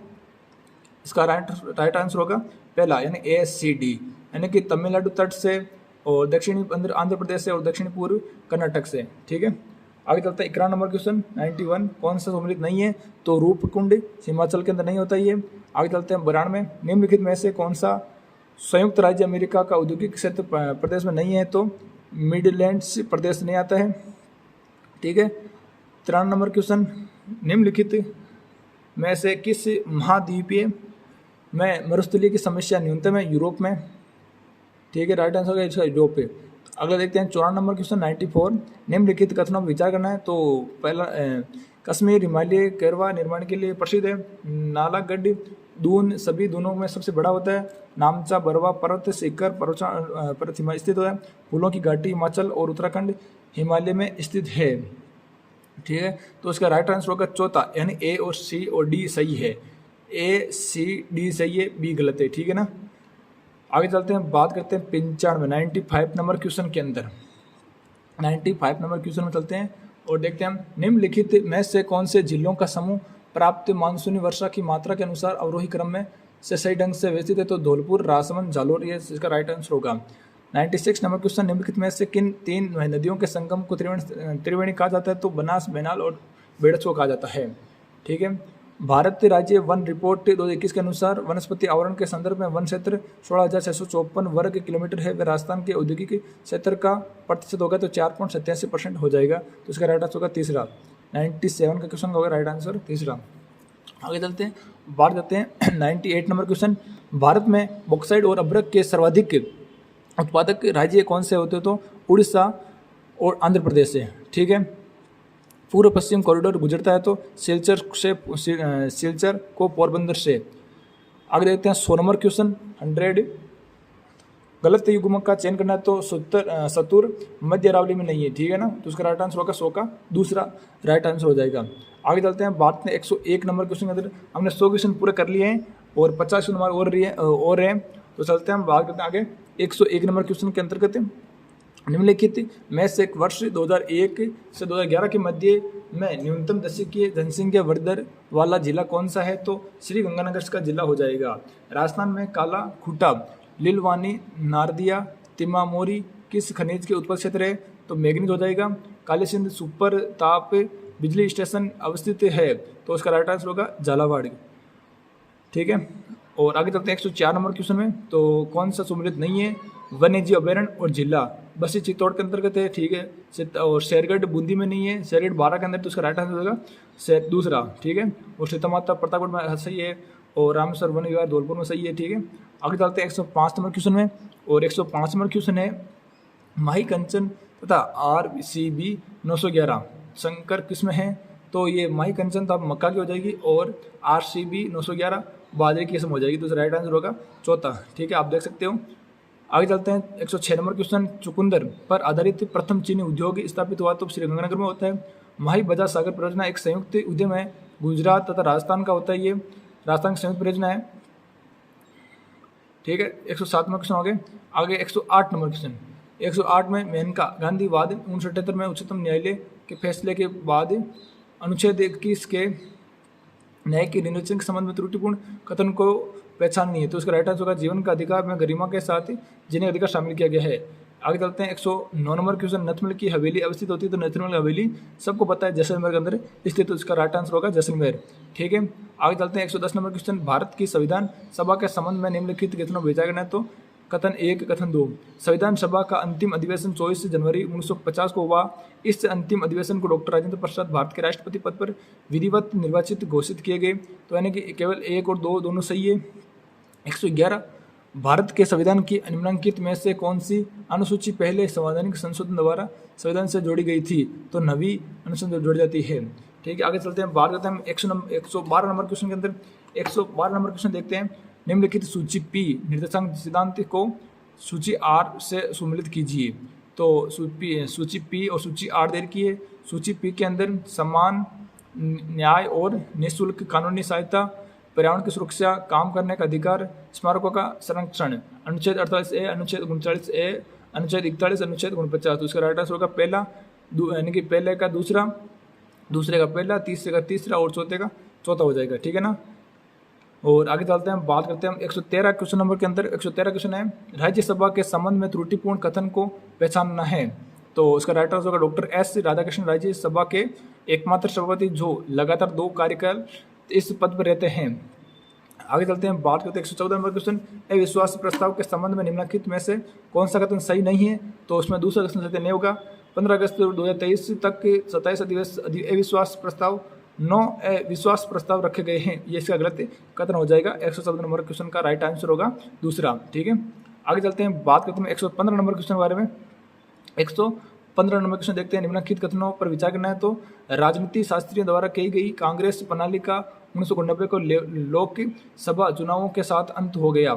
इसका राइट आंसर होगा पहला, यानी ACD, यानी कि तमिलनाडु तट से और दक्षिणी आंध्र प्रदेश से और दक्षिणी पूर्व कर्नाटक से। ठीक है, आगे चलते हैं 91 नंबर क्वेश्चन 91। कौन सा सम्मिलित नहीं है? तो रूपकुंड हिमाचल के अंदर नहीं होता ये। आगे चलते हैं 92। निम्नलिखित में से कौन सा संयुक्त राज्य अमेरिका का औद्योगिक क्षेत्र प्रदेश में नहीं है? तो मिडलैंड्स प्रदेश नहीं आता है। ठीक है, 93 नंबर क्वेश्चन, निम्नलिखित में से किस महाद्वीपीय में मरुस्थलीय की समस्या न्यूनतम है? यूरोप में। ठीक है, राइट आंसर होगा इसका यूरोप पे। अगला देखते हैं 94 नंबर क्वेश्चन 94। निम्नलिखित कथनों पर विचार करना है। तो पहला, कश्मीर हिमालय कैरवा निर्माण के लिए प्रसिद्ध है। नालागढ़ दून सभी दूनों में सबसे बड़ा होता है। नामचा बरवा पर्वत शिखर पर्वत हिमालय स्थित है। फूलों की घाटी हिमाचल और उत्तराखंड हिमालय में स्थित है। ठीक है, तो इसका राइट आंसर होगा चौथा, यानी A और C और D सही है। A C D सही है, B गलत है। ठीक है ना, आगे चलते हैं, बात करते हैं 95 नंबर क्वेश्चन के अंदर। 95 नंबर क्वेश्चन में चलते हैं और देखते हैं हम, निम्नलिखित में से कौन से जिलों का समूह प्राप्त मानसूनी वर्षा की मात्रा के अनुसार अवरोही क्रम में से सही ढंग से व्यवस्थित है? तो धौलपुर, राजसमंद, जालोर, ये इसका राइट आंसर होगा। 96 नंबर क्वेश्चन, निम्नलिखित में से किन 3 नदियों के संगम को त्रिवेणी कहा जाता है? तो बनास, बैनाल और बेड़च को कहा जाता है। ठीक है, भारत राज्य वन रिपोर्ट 2021 के अनुसार वनस्पति आवरण के संदर्भ में वन क्षेत्र 16,654 वर्ग किलोमीटर है। वह राजस्थान के औद्योगिक क्षेत्र का प्रतिशत होगा तो 4.87% हो जाएगा। तो इसका राइट आंसर होगा तीसरा। 97 का क्वेश्चन होगा राइट आंसर तीसरा। आगे चलते हैं, बात करते हैं 98 नंबर क्वेश्चन। भारत में बॉक्साइट और अभ्रक के सर्वाधिक उत्पादक राज्य कौन से होते? तो उड़ीसा और आंध्र प्रदेश से। ठीक है, पूर्व पश्चिम कॉरिडोर गुजरता है तो सिलचर को पोरबंदर से। आगे देखते हैं 100 नंबर क्वेश्चन 100। गलत युग्मक का चयन करना है तो सतुर मध्य अरावली में नहीं है। ठीक है ना, तो उसका राइट आंसर होगा 100 का दूसरा राइट आंसर हो जाएगा। आगे चलते हैं, बात में 101 नंबर क्वेश्चन के अंदर हमने 100 क्वेश्चन पूरे कर लिए हैं और 50 नंबर और हैं। तो चलते हैं, हम बात करते हैं आगे 101 नंबर क्वेश्चन के अंतर्गत। निम्नलिखित में से वर्ष 2001 से 2011 के मध्य में न्यूनतम दशकीय जनसंख्या वृद्धि दर वाला जिला कौन सा है? तो श्री गंगानगर का जिला हो जाएगा। राजस्थान में काला खूटा, लीलवानी, नारदिया, तिमामोरी किस खनिज के उत्पत्ति क्षेत्र है? तो मैग्नीज हो जाएगा। काली सिंध सुपर ताप बिजली स्टेशन अवस्थित है, तो उसका राइट आंसर होगा झालावाड़। ठीक है, और आगे चलते हैं 104 नंबर क्वेश्चन में। तो कौन सा सम्मिलित नहीं है? वन्यजीव अभ्यारण्य और जिला बस चित्तौड़ के अंतर्गत है। ठीक है, और शेरगढ़ बूंदी में नहीं है, शेरगढ़ 12 के अंदर, तो उसका राइट आंसर होगा दूसरा। ठीक है, और सीतामाता प्रतापगढ़ में सही है और रामसर वन विहार धौलपुर में सही है। ठीक है, आगे चलते हैं 105 नंबर क्वेश्चन में। और 105 नंबर क्वेश्चन है, माही कंचन तथा RCB 911 संकर किस में है? तो ये माही कंचन तो मक्का की हो जाएगी और RCB 911 बाजरे की किस्म हो जाएगी। तो राइट आंसर होगा चौथा। ठीक है, आप देख सकते हो। आगे चलते हैं 106 नंबर क्वेश्चन। चुकंदर पर आधारित प्रथम चीनी उद्योग स्थापित हुआ तो श्रीगंगानगर में होता है। माही बजाज सागर परियोजना एक संयुक्त उद्यम है, गुजरात तथा राजस्थान का होता है। ये राजस्थान की संयुक्त परियोजना है। ठीक है, 107 नंबर क्वेश्चन हो गए। आगे 108 नंबर क्वेश्चन। 108 में मेनका गांधी वाद 1978 में उच्चतम न्यायालय के फैसले के बाद अनुच्छेद 21 के न्याय के निर्वचन के संबंध में त्रुटिपूर्ण कथन को पहचान नहीं है। तो उसका राइट आंसर होगा जीवन का अधिकार में गरिमा के साथ जिन्हें अधिकार शामिल किया गया है। आगे चलते हैं 109 नंबर क्वेश्चन। नथमल की हवेली अवस्थित होती है तो नथमल हवेली सबको पता है जैसलमेर के अंदर स्थित, तो इसका राइट आंसर होगा जैसलमेर। ठीक है, आगे चलते हैं 110 नंबर क्वेश्चन। भारत की संविधान सभा के संबंध में निम्नलिखित कथनों भेजा गया है? तो कथन 1, कथन 2। संविधान सभा का अंतिम अधिवेशन 24 जनवरी 1950 को हुआ। इस अंतिम अधिवेशन को डॉक्टर राजेंद्र प्रसाद भारत के राष्ट्रपति पद पर विधिवत निर्वाचित घोषित किए गए। तो यानी कि केवल 1 और 2 दोनों सही है। 111 भारत के संविधान की निम्नलिखित में से कौन सी अनुसूची पहले संवैधानिक संशोधन द्वारा संविधान से जोड़ी गई थी? तो 9वीं अनुसूची जोड़ी जाती है। ठीक है, आगे चलते हैं, बात करते हैं हम 112 नंबर क्वेश्चन के अंदर। 112 नंबर क्वेश्चन देखते हैं। निम्नलिखित सूची पी निर्देशांक सिद्धांत को सूची आर से सुमेलित कीजिए। तो सूची पी और सूची आर दे रखी है। सूची पी के अंदर समान न्याय और निःशुल्क कानूनी सहायता, पर्यावरण की सुरक्षा, काम करने का अधिकार, स्मारकों का संरक्षण, अनुच्छेद 48A, अनुच्छेद 39A, अनुच्छेद 41, अनुच्छेद 49। तो इसका राइट आंसर होगा पहला, यानी कि पहले का दूसरा, दूसरे का पहला, तीसरे का तीसरा और चौथे का चौथा हो जाएगा। ठीक है ना। और आगे चलते हैं, बात करते हैं 113 क्वेश्चन नंबर के अंदर। 113 क्वेश्चन है, राज्यसभा के संबंध में त्रुटिपूर्ण कथन को पहचानना है। तो इसका राइट आंसर होगा डॉक्टर एस राधाकृष्णन, राज्यसभा के एकमात्र सभापति जो लगातार 2 कार्यकाल इस पद पर रहते हैं। आगे चलते हैं, बात करते हैं 114 नंबर क्वेश्चन, अविश्वास प्रस्ताव के संबंध में निम्नलिखित में से कौन सा कथन सही नहीं है। तो उसमें दूसरा क्वेश्चन सत्य नहीं होगा। 15 अगस्त 2023 तक 27 अविश्वास प्रस्ताव, 9 अविश्वास प्रस्ताव रखे गए हैं, ये इसका गलत कथन हो जाएगा। 114 नंबर क्वेश्चन का राइट आंसर होगा दूसरा। ठीक है, आगे चलते हैं, बात करते हैं 115 नंबर क्वेश्चन के बारे में। 115 नंबर क्वेश्चन देखते हैं, निम्नलिखित कथनों पर विचार करना है। तो राजनीति शास्त्रियों द्वारा की गई कांग्रेस प्रणाली का 1990 को लोकसभा चुनावों के साथ अंत हो गया।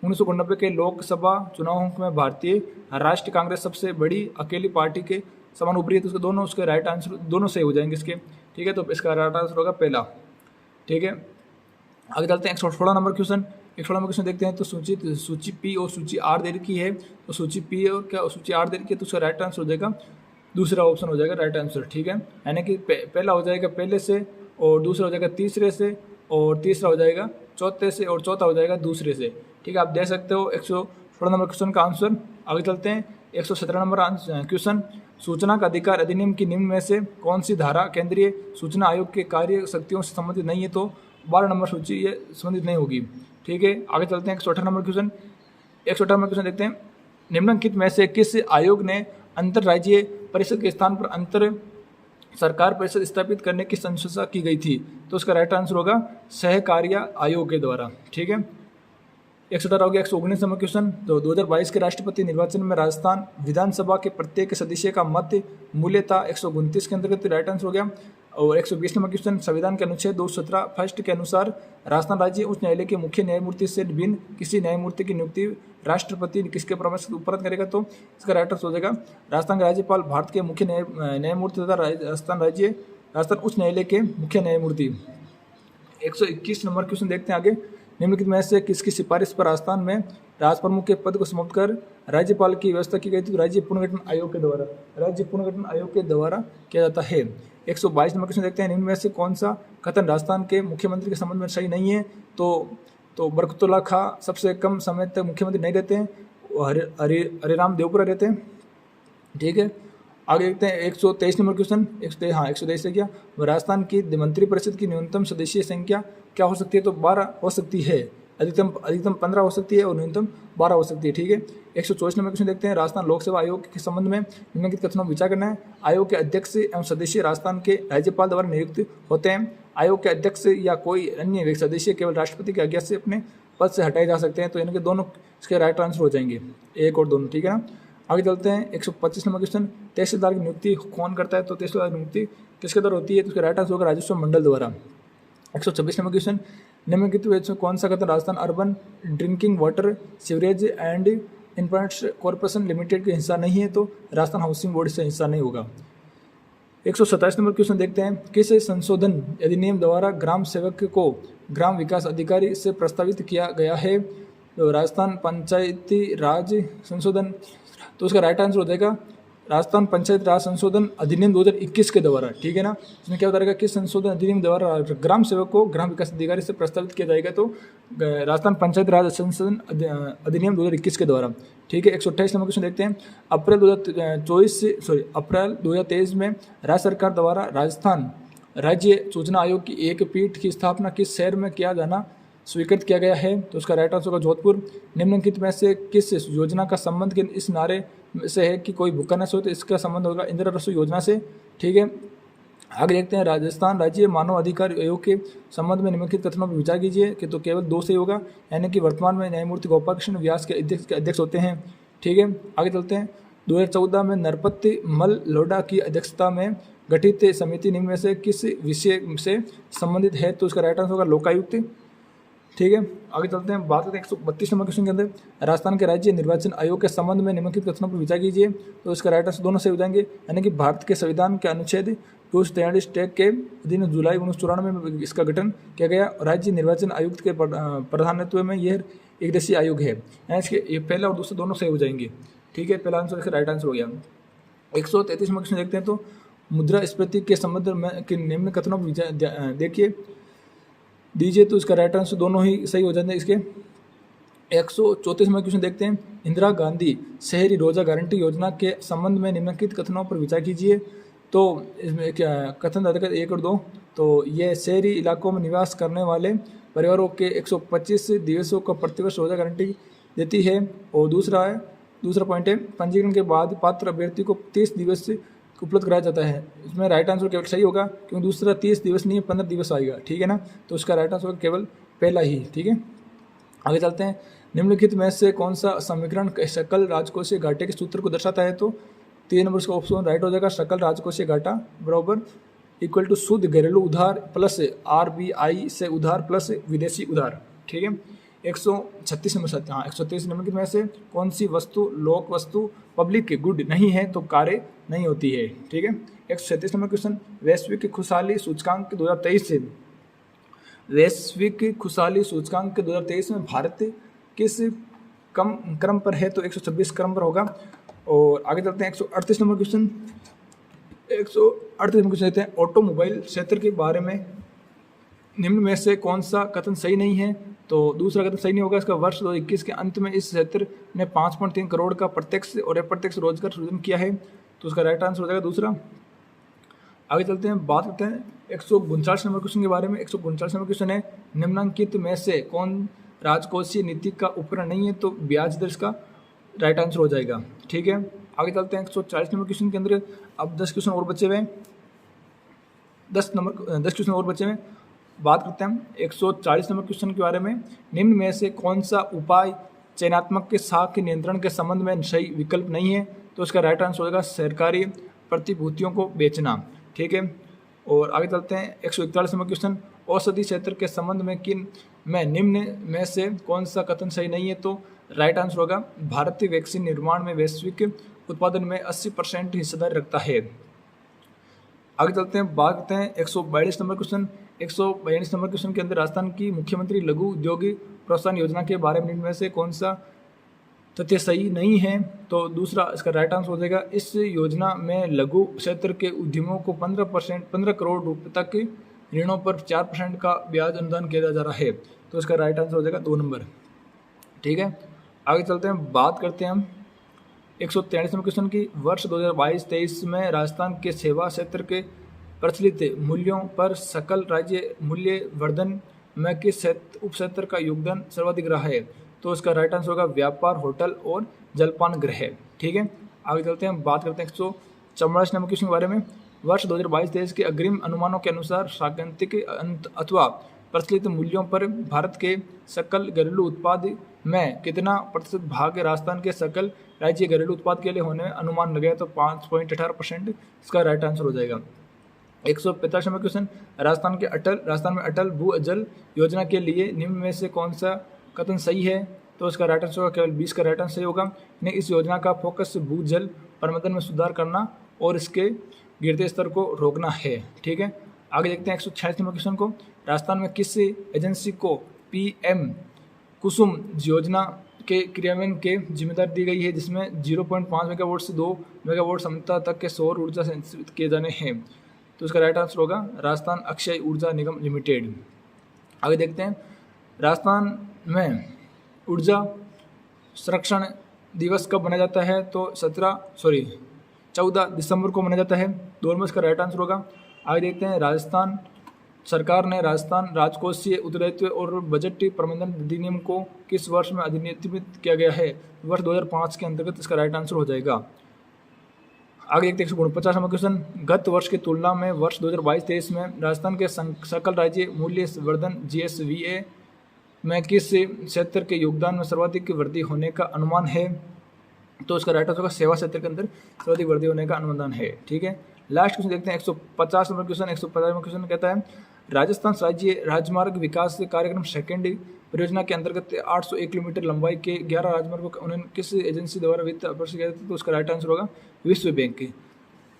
1990 के लोकसभा चुनावों में भारतीय राष्ट्रीय कांग्रेस सबसे बड़ी अकेली पार्टी के समान उभरी है। तो उसके दोनों, उसके राइट आंसर दोनों सही हो जाएंगे इसके। ठीक है, तो इसका राइट आंसर होगा पहला। ठीक है, आगे चलते हैं 116 नंबर क्वेश्चन। 116 नंबर क्वेश्चन देखते हैं। तो सूची पी और सूची आर दे रखी है। तो सूची पी और क्या सूची आर दे रखी है, तो उसका राइट आंसर हो जाएगा दूसरा ऑप्शन हो जाएगा राइट आंसर। ठीक है, यानी कि पहला हो जाएगा पहले से, और दूसरा हो जाएगा तीसरे से, और तीसरा हो जाएगा चौथे से, और चौथा हो जाएगा दूसरे से। ठीक है, आप देख सकते हो 116 नंबर क्वेश्चन का आंसर। आगे चलते हैं 117 नंबर क्वेश्चन, सूचना का अधिकार अधिनियम की निम्न में से कौन सी धारा केंद्रीय सूचना आयोग के कार्य शक्तियों से संबंधित नहीं है। तो 12 नंबर सूची ये संबंधित नहीं होगी। ठीक है, आगे चलते हैं 118 नंबर क्वेश्चन। 118 नंबर क्वेश्चन देखते हैं, निम्नलिखित में से किस आयोग ने अंतर राज्यीय परिषद के स्थान पर अंतर सरकार परिषद स्थापित करने की अनुशंसा की गई थी। तो उसका राइट आंसर होगा सहकारिता आयोग के द्वारा। ठीक है, 118 हो गया। 119 नंबर क्वेश्चन, तो 2022 के राष्ट्रपति निर्वाचन में राजस्थान विधानसभा के प्रत्येक सदस्य का मत मूल्य था 129 के अंतर्गत, राइट आंसर हो गया। और 120 नंबर क्वेश्चन, संविधान के अनुच्छेद 217 फर्स्ट के अनुसार राजस्थान राज्य उच्च न्यायालय के मुख्य न्यायमूर्ति से भिन्न किसी न्यायमूर्ति की नियुक्ति राष्ट्रपति किसके परामर्श से उपलब्ध करेगा। तो इसका राइट आंसर हो जाएगा राजस्थान के राज्यपाल, भारत के मुख्य न्यायमूर्ति तथा राजस्थान उच्च न्यायालय के मुख्य न्यायमूर्ति। 121 नंबर क्वेश्चन देखते हैं आगे, निम्नलिखित में से किसकी सिफारिश पर राजस्थान में राजप्रमुख के पद को समाप्त कर राज्यपाल की व्यवस्था की गई थी। राज्य पुनर्गठन आयोग के द्वारा, राज्य पुनर्गठन आयोग के द्वारा किया जाता है। 122 नंबर क्वेश्चन देखते हैं, निम्न में से कौन सा कथन राजस्थान के मुख्यमंत्री के संबंध में सही नहीं है। तो बरकतुल्ला खां सबसे कम समय तक मुख्यमंत्री नहीं रहते हैं, हरिराम देवपुरा रहते हैं। ठीक है, आगे देखते हैं 123 नंबर क्वेश्चन। 123 से क्या, राजस्थान की मंत्री परिषद की न्यूनतम सदस्यीय संख्या क्या हो सकती है। तो 12 हो सकती है, अधिकतम 15 हो सकती है और न्यूनतम 12 हो सकती है। ठीक है, 124 नंबर क्वेश्चन देखते हैं, राजस्थान लोक सेवा आयोग के संबंध में निम्नलिखित कथनों पर विचार करना है। आयोग के अध्यक्ष एवं सदस्य राजस्थान के राज्यपाल द्वारा नियुक्त होते हैं। आयोग के अध्यक्ष या कोई अन्य सदस्य केवल राष्ट्रपति की आज्ञा से अपने पद से हटाए जा सकते हैं। तो इनके दोनों इसके राइट आंसर हो जाएंगे, एक और दोनों। ठीक है ना, आगे चलते हैं 125 नंबर क्वेश्चन, तहसीलदार की नियुक्ति कौन करता है। तो तहसीलदार की नियुक्ति किसके द्वारा होती है। तो उसका राइट आंसर होगा राजस्व मंडल द्वारा। 126 नंबर क्वेश्चन, निम्नलिखित में कौन सा कथन Rajasthan urban drinking water sewerage and infrastructure corporation limited का हिस्सा नहीं है। तो राजस्थान हाउसिंग बोर्ड से हिस्सा नहीं होगा। 127 नंबर क्वेश्चन देखते हैं, किस संशोधन अधिनियम द्वारा ग्राम सेवक को ग्राम विकास अधिकारी से प्रस्तावित किया गया है। तो राजस्थान पंचायती राज संशोधन। तो उसका राइट आंसर हो जाएगा राजस्थान पंचायत राज संशोधन अधिनियम 2021 के द्वारा। ठीक है ना, इसमें क्या बताएगा, किस संशोधन अधिनियम द्वारा ग्राम सेवक को ग्राम विकास अधिकारी से प्रस्तावित किया जाएगा। तो राजस्थान पंचायत राज संशोधन अधिनियम 2021 के द्वारा। ठीक है, 128 नंबर क्वेश्चन देखते हैं, अप्रैल 2023 में राज्य सरकार द्वारा राजस्थान राज्य सूचना आयोग की एक पीठ की स्थापना किस शहर में किया जाना स्वीकृत किया गया है। तो उसका राइट आंसर होगा जोधपुर। निम्नलिखित में से किस योजना का संबंध के इस नारे से है कि कोई भूखा न सोए। तो इसका संबंध होगा इंदिरा रसोई योजना से। ठीक है, आगे देखते हैं, राजस्थान राज्य मानव अधिकार आयोग के संबंध में निम्नलिखित कथनों पर विचार कीजिए। कि तो केवल 2 से होगा, यानी कि वर्तमान में न्यायमूर्ति गोपाल कृष्ण व्यास के अध्यक्ष होते हैं। ठीक है, आगे चलते हैं, 2014 में नरपति मल लोढ़ा की अध्यक्षता में गठित समिति निम्न में से किस विषय से संबंधित है? तो इसका राइट आंसर होगा लोकायुक्त। ठीक है, आगे चलते हैं, बात करते हैं 132 नंबर क्वेश्चन के अंदर, राजस्थान के राज्य निर्वाचन आयोग के संबंध में निम्नलिखित कथनों पर विचार कीजिए। तो इसका राइट आंसर दोनों सही हो जाएंगे, यानी कि भारत के संविधान के अनुच्छेद 243 टैग के अधीन जुलाई 1994 में इसका गठन किया गया। राज्य निर्वाचन आयुक्त के प्रधानत्व में यह एक देशीय आयोग है, यानी इसके ये पहला और दूसरा दोनों सही हो जाएंगे। ठीक है, पहला आंसर इसका राइट आंसर हो गया। 133 नंबर क्वेश्चन देखते हैं, तो मुद्रास्फीति के संबंध में कि निम्न कथनों पर देखिए दीजिए। तो इसका राइट आंसर दोनों ही सही हो जाते हैं इसके। 134 में क्वेश्चन देखते हैं, इंदिरा गांधी शहरी रोजगार गारंटी योजना के संबंध में निम्नलिखित कथनों पर विचार कीजिए। तो इसमें क्या कथन था 1 और 2, तो ये शहरी इलाकों में निवास करने वाले परिवारों के 125 दिवसों को प्रतिवर्ष रोजगार गारंटी देती है। और दूसरा पॉइंट है, पंजीकरण के बाद पात्र अभ्यर्थी को 30 दिवस उपलब्ध कराया जाता है। इसमें राइट आंसर केवल सही होगा, क्योंकि दूसरा 30 दिवस नहीं 15 दिवस आएगा। ठीक है ना, तो उसका राइट आंसर केवल पहला ही। ठीक है, आगे चलते हैं, निम्नलिखित में से कौन सा समीकरण सकल राजकोषीय घाटे के सूत्र को दर्शाता है? तो 3 नंबर उसका ऑप्शन राइट हो जाएगा, सकल राजकोषीय घाटा बराबर इक्वल टू शुद्ध घरेलू उधार प्लस RBI से उधार प्लस विदेशी उधार। ठीक है, 136 नंबर 133 नंबर में से कौन सी वस्तु लोक वस्तु पब्लिक गुड नहीं है? तो कार्य नहीं होती है। ठीक है, 137 नंबर क्वेश्चन, वैश्विक खुशहाली सूचकांक 2023 से वैश्विक खुशहाली सूचकांक के 2023 में भारत किस क्रम पर है? तो 126 क्रम पर होगा। और आगे चलते हैं 138 नंबर क्वेश्चन, 138 नंबर क्वेश्चन लेते हैं, ऑटोमोबाइल क्षेत्र के बारे में निम्न में से कौन सा कथन सही नहीं है? तो दूसरा कथन सही नहीं होगा। इसका वर्ष 2021 के अंत में इस क्षेत्र ने 5.3 करोड़ का प्रत्यक्ष और अप्रत्यक्ष रोजगार सृजन किया है। तो उसका राइट आंसर हो जाएगा दूसरा। आगे चलते हैं, बात करते हैं 149 नंबर क्वेश्चन के बारे में। 149 नंबर क्वेश्चन है, निम्नलिखित में से कौन राजकोषीय नीति का उपकरण नहीं है? तो ब्याज दर का राइट आंसर हो जाएगा। ठीक है, आगे चलते हैं 140 नंबर क्वेश्चन के अंदर। अब 10 क्वेश्चन और बचे हुए, 10 क्वेश्चन और बचे हुए। बात करते हैं 140 नंबर क्वेश्चन के बारे में, निम्न में से कौन सा उपाय चयनात्मक के साख के नियंत्रण के संबंध में सही विकल्प नहीं है? तो इसका राइट आंसर होगा सरकारी प्रतिभूतियों को बेचना। ठीक है, और आगे चलते हैं 141 नंबर क्वेश्चन, औषधि क्षेत्र के संबंध में किन में निम्न में से कौन सा कथन सही नहीं है? तो राइट आंसर होगा भारतीय वैक्सीन निर्माण में वैश्विक उत्पादन में 80% हिस्सेदारी रखता है। आगे चलते हैं, बात करते हैं 142 नंबर क्वेश्चन। 142 नंबर क्वेश्चन के अंदर राजस्थान की मुख्यमंत्री लघु उद्योगी प्रोत्साहन योजना के बारे में इनमें से कौन सा तथ्य सही नहीं है? तो दूसरा इसका राइट आंसर हो जाएगा, इस योजना में लघु क्षेत्र के उद्यमों को 15 करोड़ रुपए तक ऋणों पर 4% का ब्याज अनुदान किया जा रहा है। तो इसका राइट आंसर हो जाएगा 2 नंबर। ठीक है, आगे चलते हैं, बात करते हैं हम 143 नंबर क्वेश्चन की। वर्ष 2022-23 में राजस्थान के सेवा क्षेत्र के प्रचलित मूल्यों पर सकल राज्य मूल्य वर्धन में किस उप क्षेत्र का योगदान सर्वाधिक रहा है? तो इसका राइट आंसर होगा व्यापार, होटल और जलपान गृह। ठीक है, आगे चलते हैं, बात करते हैं 144 नंबर क्वेश्चन के बारे में। वर्ष 2022-23 के अग्रिम अनुमानों के अनुसार सांकेतिक अंत अथवा प्रचलित मूल्यों पर भारत के सकल घरेलू उत्पाद में कितना प्रतिशत भाग राजस्थान के सकल राज्य घरेलू उत्पाद के लिए होने में अनुमान लगाया? तो 5.18% इसका राइट आंसर हो जाएगा। 145 नंबर क्वेश्चन, राजस्थान में अटल भूजल योजना के लिए निम्न में से कौन सा कथन सही है? तो इसका राइट आंसर होगा केवल 20 का राइट आंसर सही होगा। इस योजना का फोकस भूजल प्रबंधन में सुधार करना और इसके गिरते स्तर को रोकना है। ठीक है, आगे देखते हैं 146 नंबर क्वेश्चन को। राजस्थान में किस एजेंसी को PM कुसुम योजना के क्रियान्वयन के जिम्मेदारी दी गई है, जिसमें 0.5 मेगावाट से 2 मेगावाट क्षमता तक के सौर ऊर्जा संचालित किए जाने हैं? तो इसका राइट आंसर होगा राजस्थान अक्षय ऊर्जा निगम लिमिटेड। आगे देखते हैं, राजस्थान में ऊर्जा संरक्षण दिवस कब मनाया जाता है? तो 14 दिसंबर को मनाया जाता है। 2 नंबर इसका राइट आंसर होगा। आगे देखते हैं, राजस्थान सरकार ने राजस्थान राजकोषीय उत्तरदायित्व और बजट प्रबंधन अधिनियम को किस वर्ष में अधिनियमित किया गया है? वर्ष 2005 के अंतर्गत इसका राइट आंसर हो जाएगा। आगे देखते हैं 149 नंबर क्वेश्चन, गत वर्ष की तुलना में वर्ष 2022-23 में राजस्थान के सकल राज्य मूल्य वर्धन GSVA में किस क्षेत्र के योगदान में सर्वाधिक वृद्धि होने का अनुमान है? तो इसका राइट आंसर होगा सेवा क्षेत्र के अंदर सर्वाधिक वृद्धि होने का अनुमान है। ठीक है, लास्ट क्वेश्चन देखते हैं 150 नंबर क्वेश्चन। 150 नंबर क्वेश्चन कहता है राजस्थान राज्य राजमार्ग विकास कार्यक्रम सेकेंड परियोजना के अंतर्गत 801 किलोमीटर लंबाई के 11 राजमार्गों का उन्होंने किस एजेंसी द्वारा वित्त अपर्स किया था? तो उसका राइट आंसर होगा विश्व बैंक के।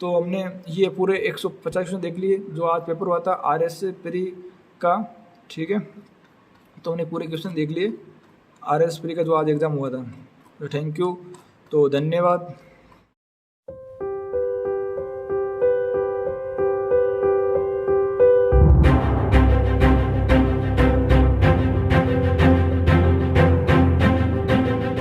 तो हमने ये पूरे 150 क्वेश्चन देख लिए जो आज पेपर हुआ था RS प्री का, ठीक है। तो हमने पूरे क्वेश्चन देख लिए RS प्री का जो आज एग्ज़ाम हुआ था। तो थैंक यू, तो धन्यवाद।